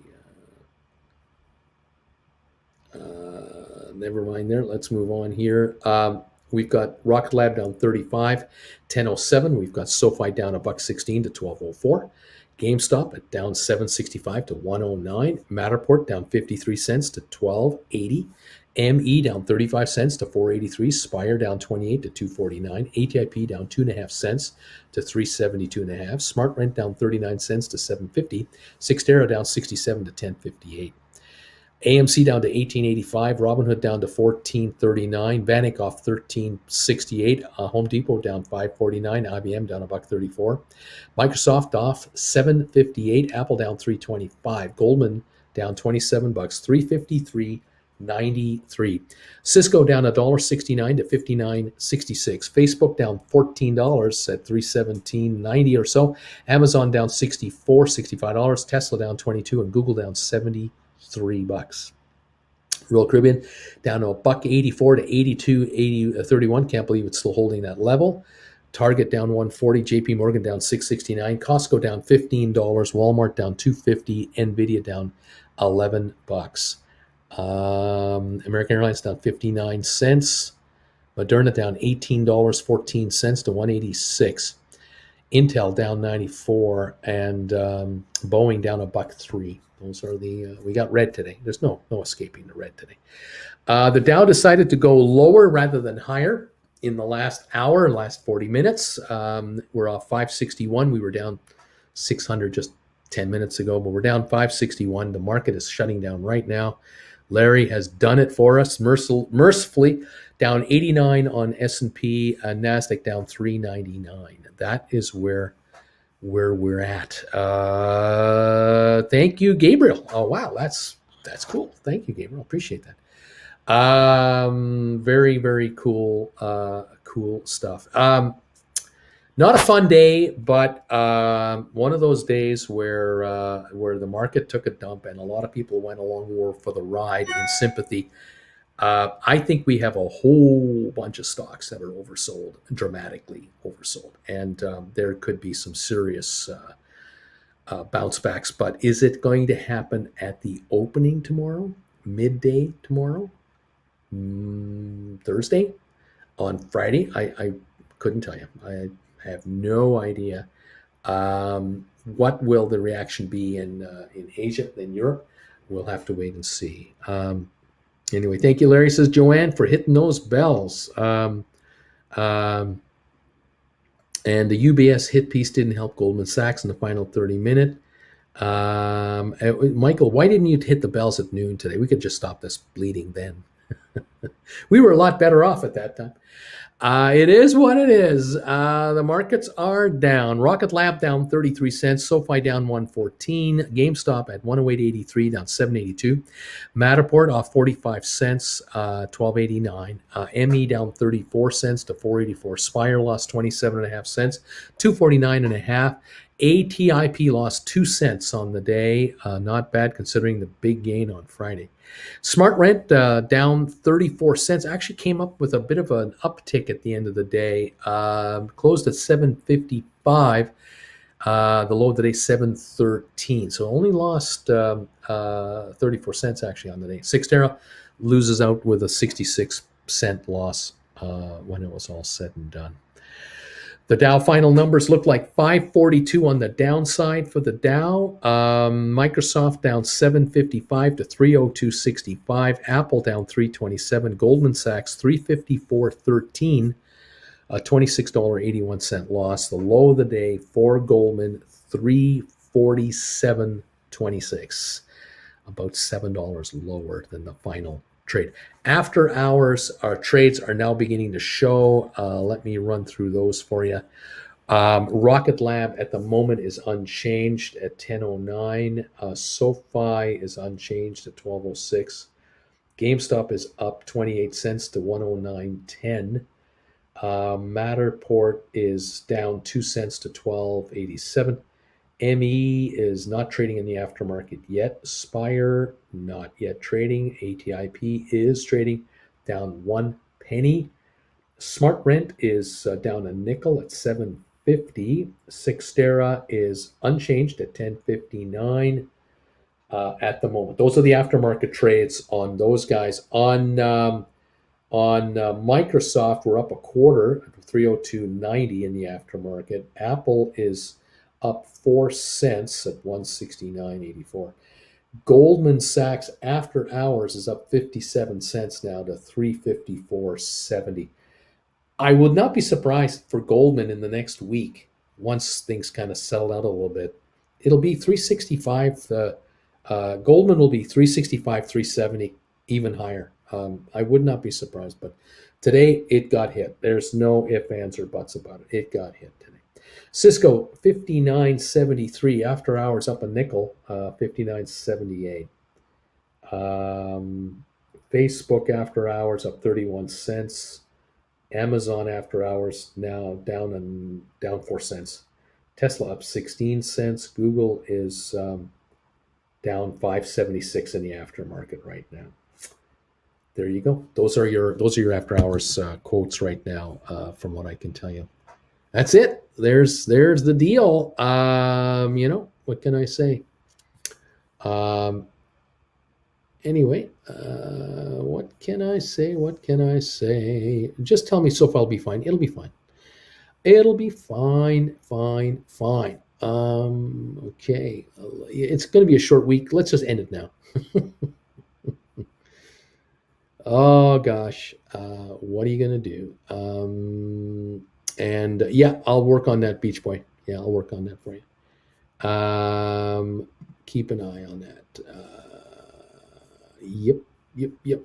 A: Never mind there. Let's move on here. We've got Rocket Lab down 35, 10.07. We've got SoFi down $1.16 to 12.04. GameStop at down 7.65 to 109. Matterport down 53 cents to 12.80. ME down 35 cents to 4.83. Spire down 28 to 2.49. ATIP down 2.5 cents to 3.72.5. Smart Rent down 39 cents to 7.50. Sixtera down 67 to 10.58. AMC down to 18.85, Robinhood down to 14.39, Vanek off 13.68, Home Depot down 5.49, IBM down $1.34, Microsoft off 7.58, Apple down 3.25, Goldman down 27 bucks, 353.93, Cisco down $1.69 to 59.66, Facebook down $14 at 317.90 or so, Amazon down $65, Tesla down 22, and Google down 73 bucks. Royal Caribbean down to $1.84 to 82.31. Can't believe it's still holding that level. Target down 140, JP Morgan down 669, Costco down $15, Walmart down 250, Nvidia down 11 bucks. American Airlines down 59 cents, Moderna down $18.14 to 186. Intel down 94, and Boeing down $1.03. Those are the we got red today. There's no escaping the red today. The Dow decided to go lower rather than higher in the last hour, last 40 minutes. We're off 561. We were down 600 just 10 minutes ago, but we're down 561. The market is shutting down right now. Larry has done it for us mercifully. Down 89 on S&P, NASDAQ down 399. That is where we're at. Thank you, Gabriel. Oh, wow, that's cool. Thank you, Gabriel. Appreciate that. Very, very cool, cool stuff. Not a fun day, but one of those days where the market took a dump and a lot of people went along for the ride in sympathy. I think we have a whole bunch of stocks that are oversold, dramatically oversold, and there could be some serious bounce backs. But is it going to happen at the opening tomorrow, midday tomorrow, Thursday, on Friday? I couldn't tell you. I have no idea. What will the reaction be in Asia, in Europe? We'll have to wait and see. Anyway, thank you, Larry, says Joanne, for hitting those bells. And the UBS hit piece didn't help Goldman Sachs in the final 30-minute. Michael, why didn't you hit the bells at noon today? We could just stop this bleeding then. We were a lot better off at that time. It is what it is. The markets are down. Rocket Lab down 33 cents. SoFi down 114. GameStop at 108.83, down 7.82. Matterport off 45 cents, 12.89. ME down 34 cents to 4.84. Spire lost 27.5 cents, 249.5. ATIP lost 2 cents on the day. Not bad considering the big gain on Friday. Smart Rent down 34 cents. Actually came up with a bit of an uptick at the end of the day. Closed at 7.55. The low of the day 7.13. So only lost 34 cents actually on the day. Cyxtera loses out with a 66-cent loss when it was all said and done. The Dow final numbers look like 542 on the downside for the Dow. Microsoft down 755 to 302.65. Apple down 327. Goldman Sachs 354.13. A $26.81 loss. The low of the day for Goldman 347.26. About $7 lower than the final trade. After hours, our trades are now beginning to show. Let me run through those for you. Rocket Lab at the moment is unchanged at 10.09. SoFi is unchanged at 12.06. GameStop is up 28 cents to 109.10. Matterport is down 2 cents to 12.87. ME is not trading in the aftermarket yet. Spire, not yet trading. ATIP is trading down 1 penny. Smart Rent is down a nickel at 7.50. Cyxtera is unchanged at 10.59 at the moment. Those are the aftermarket trades on those guys. On Microsoft, we're up a quarter, 302.90 in the aftermarket. Apple is up 4 cents at 169.84. Goldman Sachs after hours is up 57 cents now to 354.70. I would not be surprised for Goldman in the next week, once things kind of settle out a little bit. It'll be 365. Goldman will be 365, 370, even higher. I would not be surprised, but today it got hit. There's no ifs, ands, or buts about it. It got hit today. Cisco 59.73 after hours, up a nickel, 59.78. Facebook after hours up 31 cents. Amazon after hours now down 4 cents. Tesla up 16 cents. Google is down 5.76 in the aftermarket right now. There you go. Those are your after hours quotes right now, from what I can tell you. that's it. There's the deal. What can I say? Um, anyway, what can I say? What can I say? Just tell me so far I'll be fine. It'll be fine. It'll be fine, fine, fine. Okay. It's going to be a short week. Let's just end it now. Oh gosh, what are you gonna do? And yeah, I'll work on that, Beach Boy. Yeah, I'll work on that for you. Keep an eye on that. Yep, yep.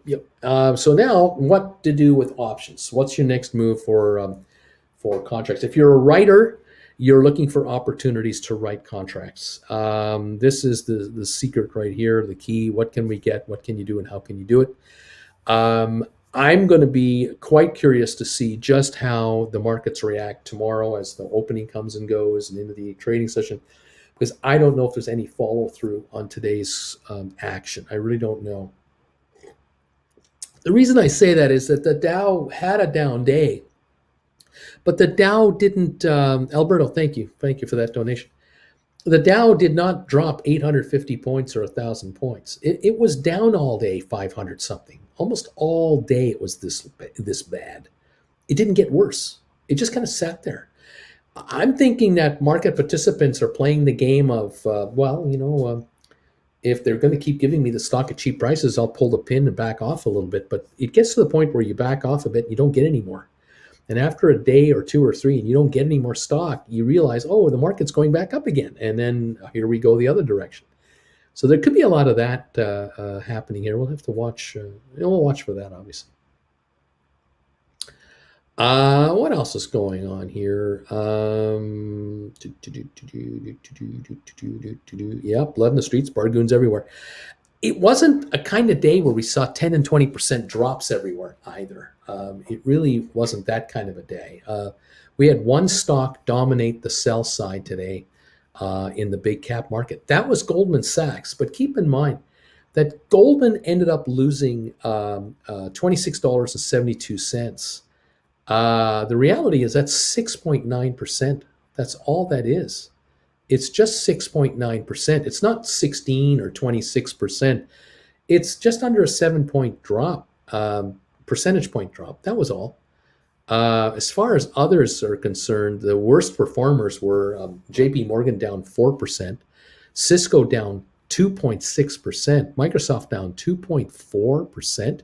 A: So now, what to do with options? What's your next move for contracts? If you're a writer, you're looking for opportunities to write contracts. This is the secret right here, the key. What can we get? What can you do? And how can you do it? Um, I'm going to be quite curious to see just how the markets react tomorrow as the opening comes and goes and into the trading session, because I don't know if there's any follow through on today's action. I really don't know. The reason I say that is that the Dow had a down day, but the Dow didn't. Alberto, thank you for that donation. The Dow did not drop 850 points or 1,000 points. It was down all day, 500 something. Almost all day it was this bad. It didn't get worse. It just kind of sat there. I'm thinking that market participants are playing the game of, if they're going to keep giving me the stock at cheap prices, I'll pull the pin and back off a little bit. But it gets to the point where you back off a bit and you don't get any more. And after a day or two or three, and you don't get any more stock, you realize, oh, the market's going back up again. And then here we go the other direction. So there could be a lot of that happening here. We'll have to watch. We'll watch for that, obviously. What else is going on here? Yep, blood in the streets, bargoons everywhere. It wasn't a kind of day where we saw 10 and 20% drops everywhere either. It really wasn't that kind of a day. We had one stock dominate the sell side today in the big cap market. That was Goldman Sachs. But keep in mind that Goldman ended up losing $26.72. The reality is that's 6.9%. That's all that is. It's just 6.9%. It's not 16 or 26%. It's just under a 7-point drop, percentage point drop. That was all. As far as others are concerned, the worst performers were JP Morgan down 4%, Cisco down 2.6%, Microsoft down 2.4%,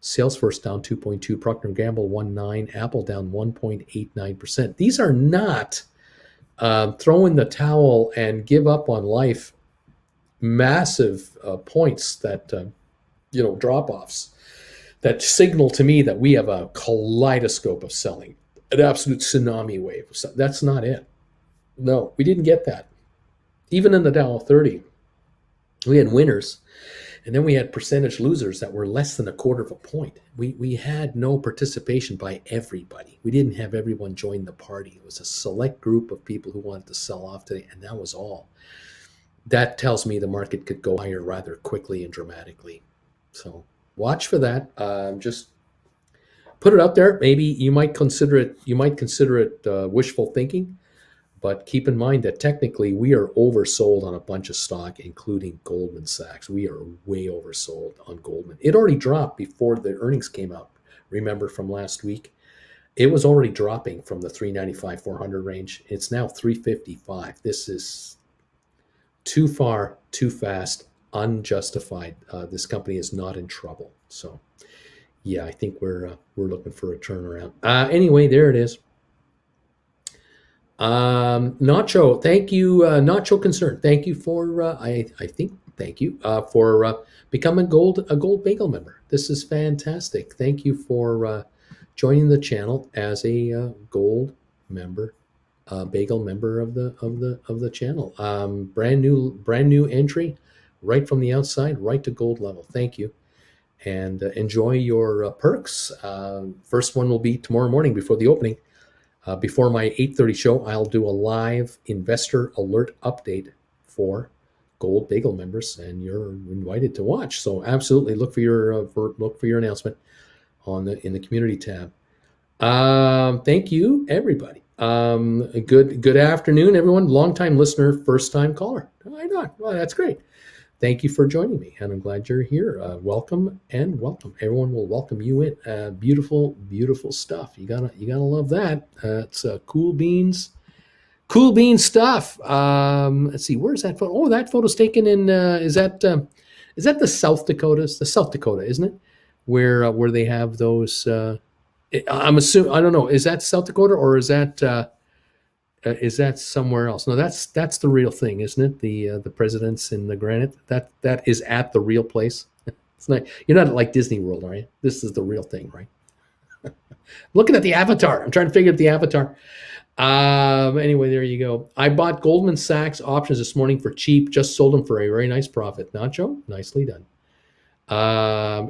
A: Salesforce down 2.2%, Procter & Gamble 1.9%, Apple down 1.89%. These are not throw in the towel and give up on life massive points that drop offs that signal to me that we have a kaleidoscope of selling, an absolute tsunami wave. That's not it. No, we didn't get that. Even in the Dow 30, we had winners, and then we had percentage losers that were less than a quarter of a point. We had no participation by everybody. We didn't have everyone join the party. It was a select group of people who wanted to sell off today, and that was all. That tells me the market could go higher rather quickly and dramatically. So watch for that. Just put it out there. Maybe you might consider it. You might consider it wishful thinking, but keep in mind that technically we are oversold on a bunch of stock, including Goldman Sachs. We are way oversold on Goldman. It already dropped before the earnings came out. Remember from last week, it was already dropping from the 395, 400 range. It's now 355. This is too far, too fast, unjustified. This company is not in trouble. So, yeah, I think we're looking for a turnaround. Anyway, there it is. Nacho, thank you, Nacho Concern. Thank you for thank you for becoming a gold bagel member. This is fantastic. Thank you for joining the channel as a gold member. Bagel member of the channel. Brand new entry, right from the outside, right to gold level. Thank you, and enjoy your perks. First one will be tomorrow morning before the opening. Before my 8:30 show, I'll do a live investor alert update for gold bagel members, and you're invited to watch. So absolutely look for your announcement in the community tab. Thank you, everybody. Good afternoon, everyone. Long-time listener, first-time caller. I know. Well, that's great. Thank you for joining me, and I'm glad you're here. Welcome and welcome. Everyone will welcome you in. Beautiful, beautiful stuff. You gotta love that. It's cool beans. Cool bean stuff. Let's see. Where's that photo? Oh, that photo's taken in. Is that the South Dakotas? The South Dakota, isn't it? Where they have those. I'm assuming. I don't know. Is that South Dakota or is that somewhere else? No, that's the real thing, isn't it? The presidents in the granite. That is at the real place. It's not. You're not like Disney World, are you? This is the real thing, right? Looking at the avatar. I'm trying to figure out the avatar. Anyway, there you go. I bought Goldman Sachs options this morning for cheap. Just sold them for a very nice profit. Nacho, nicely done.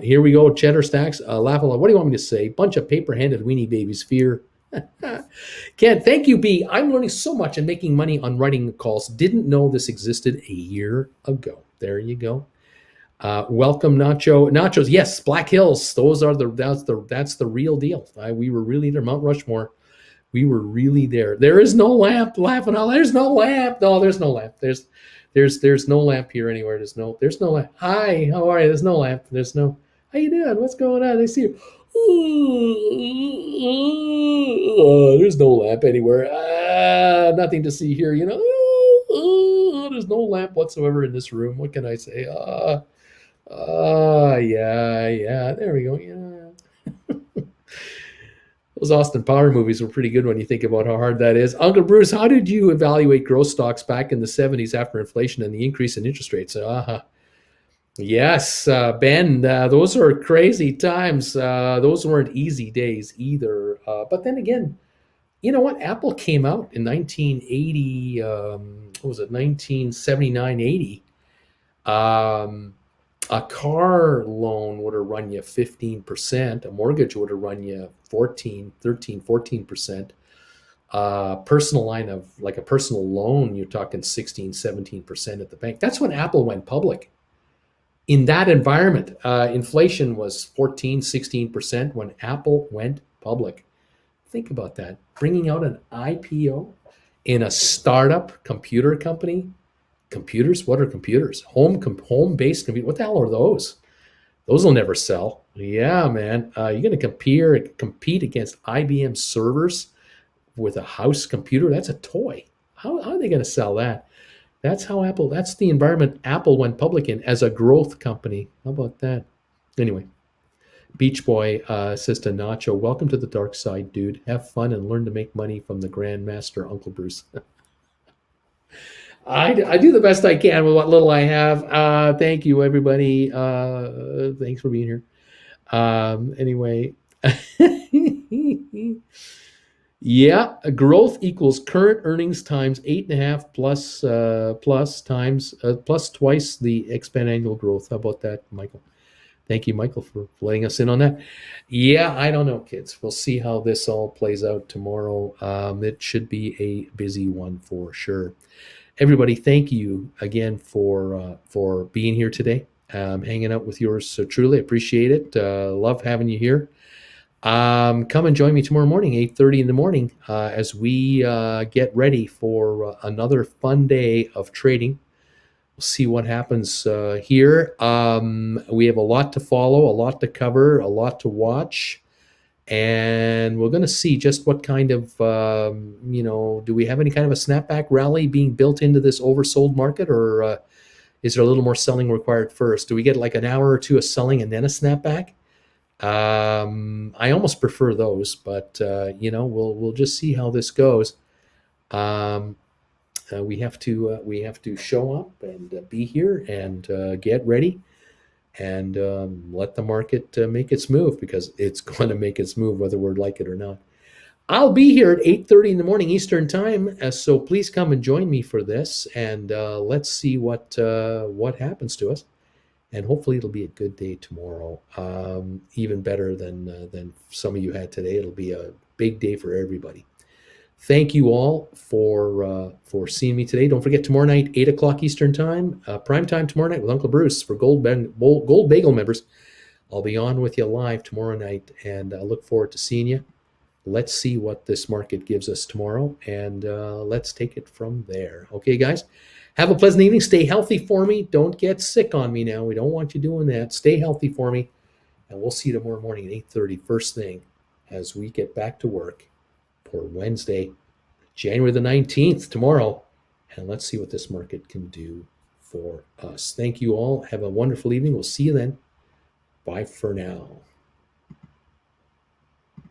A: Here we go. Cheddar stacks. Laugh a lot. What do you want me to say? Bunch of paper-handed weenie babies. Fear. Ken, thank you, B. I'm learning so much and making money on writing calls. Didn't know this existed a year ago. There you go. Welcome, Nacho. Nachos, yes, Black Hills. Those are that's the real deal. We were really there. Mount Rushmore. We were really there. There is no lamp. Laughing out. There's no lamp. No, there's no lamp. There's no lamp here anywhere. There's no lamp. Hi, how are you? There's no lamp. There's no. How you doing? What's going on? I see you. There's no lamp anywhere. Nothing to see here. There's no lamp whatsoever in this room. What can I say? Yeah. There we go. Yeah. Those Austin Power movies were pretty good when you think about how hard that is. Uncle Bruce, how did you evaluate growth stocks back in the 70s after inflation and the increase in interest rates? Yes, Ben, those are crazy times. Those weren't easy days either. But then again, you know what? Apple came out in 1980, what was it, 1979, 80. A car loan would have run you 15%. A mortgage would have run you 14%. Personal line of like a personal loan, you're talking 16, 17% at the bank. That's when Apple went public. In that environment, inflation was 14, 16% when Apple went public. Think about that. Bringing out an IPO in a startup computer company. Computers? What are computers? Home-based computer. What the hell are those? Those will never sell. Yeah, man. You're going to compete against IBM servers with a house computer? That's a toy. How are they going to sell that? That's the environment Apple went public in as a growth company. How about that? Anyway, Beach Boy says to Nacho, welcome to the dark side, dude. Have fun and learn to make money from the Grandmaster, Uncle Bruce. I do the best I can with what little I have. Thank you, everybody. Thanks for being here. Anyway. Yeah, growth equals current earnings times 8.5 plus twice the expand annual growth. How about that, Michael? Thank you, Michael, for letting us in on that. Yeah, I don't know, kids. We'll see how this all plays out tomorrow. It should be a busy one for sure. Everybody, thank you again for being here today, hanging out with yours. So truly appreciate it. Love having you here. Come and join me tomorrow morning, 8:30 in the morning, as we get ready for another fun day of trading. We'll see what happens here. We have a lot to follow, a lot to cover, a lot to watch. And we're going to see just what kind of, do we have any kind of a snapback rally being built into this oversold market, or is there a little more selling required first? Do we get like an hour or two of selling and then a snapback? I almost prefer those, but we'll just see how this goes. We have to show up and be here and get ready and let the market make its move, because it's going to make its move whether we like it or not. I'll be here at 8:30 in the morning Eastern time, so please come and join me for this, and let's see what happens to us. And hopefully it'll be a good day tomorrow, even better than some of you had today. It'll be a big day for everybody. Thank you all for seeing me today. Don't forget, tomorrow night, 8 o'clock Eastern time, prime time tomorrow night with Uncle Bruce for Gold Bagel members. I'll be on with you live tomorrow night, and I look forward to seeing you. let's see what this market gives us tomorrow, and let's take it from there. Okay, guys, have a pleasant evening. Stay healthy for me. Don't get sick on me now. We don't want you doing that. Stay healthy for me, and we'll see you tomorrow morning at 8:30, first thing, as we get back to work for Wednesday, January the 19th, tomorrow, and let's see what this market can do for us. Thank you all. Have a wonderful evening. We'll see you then. Bye for now.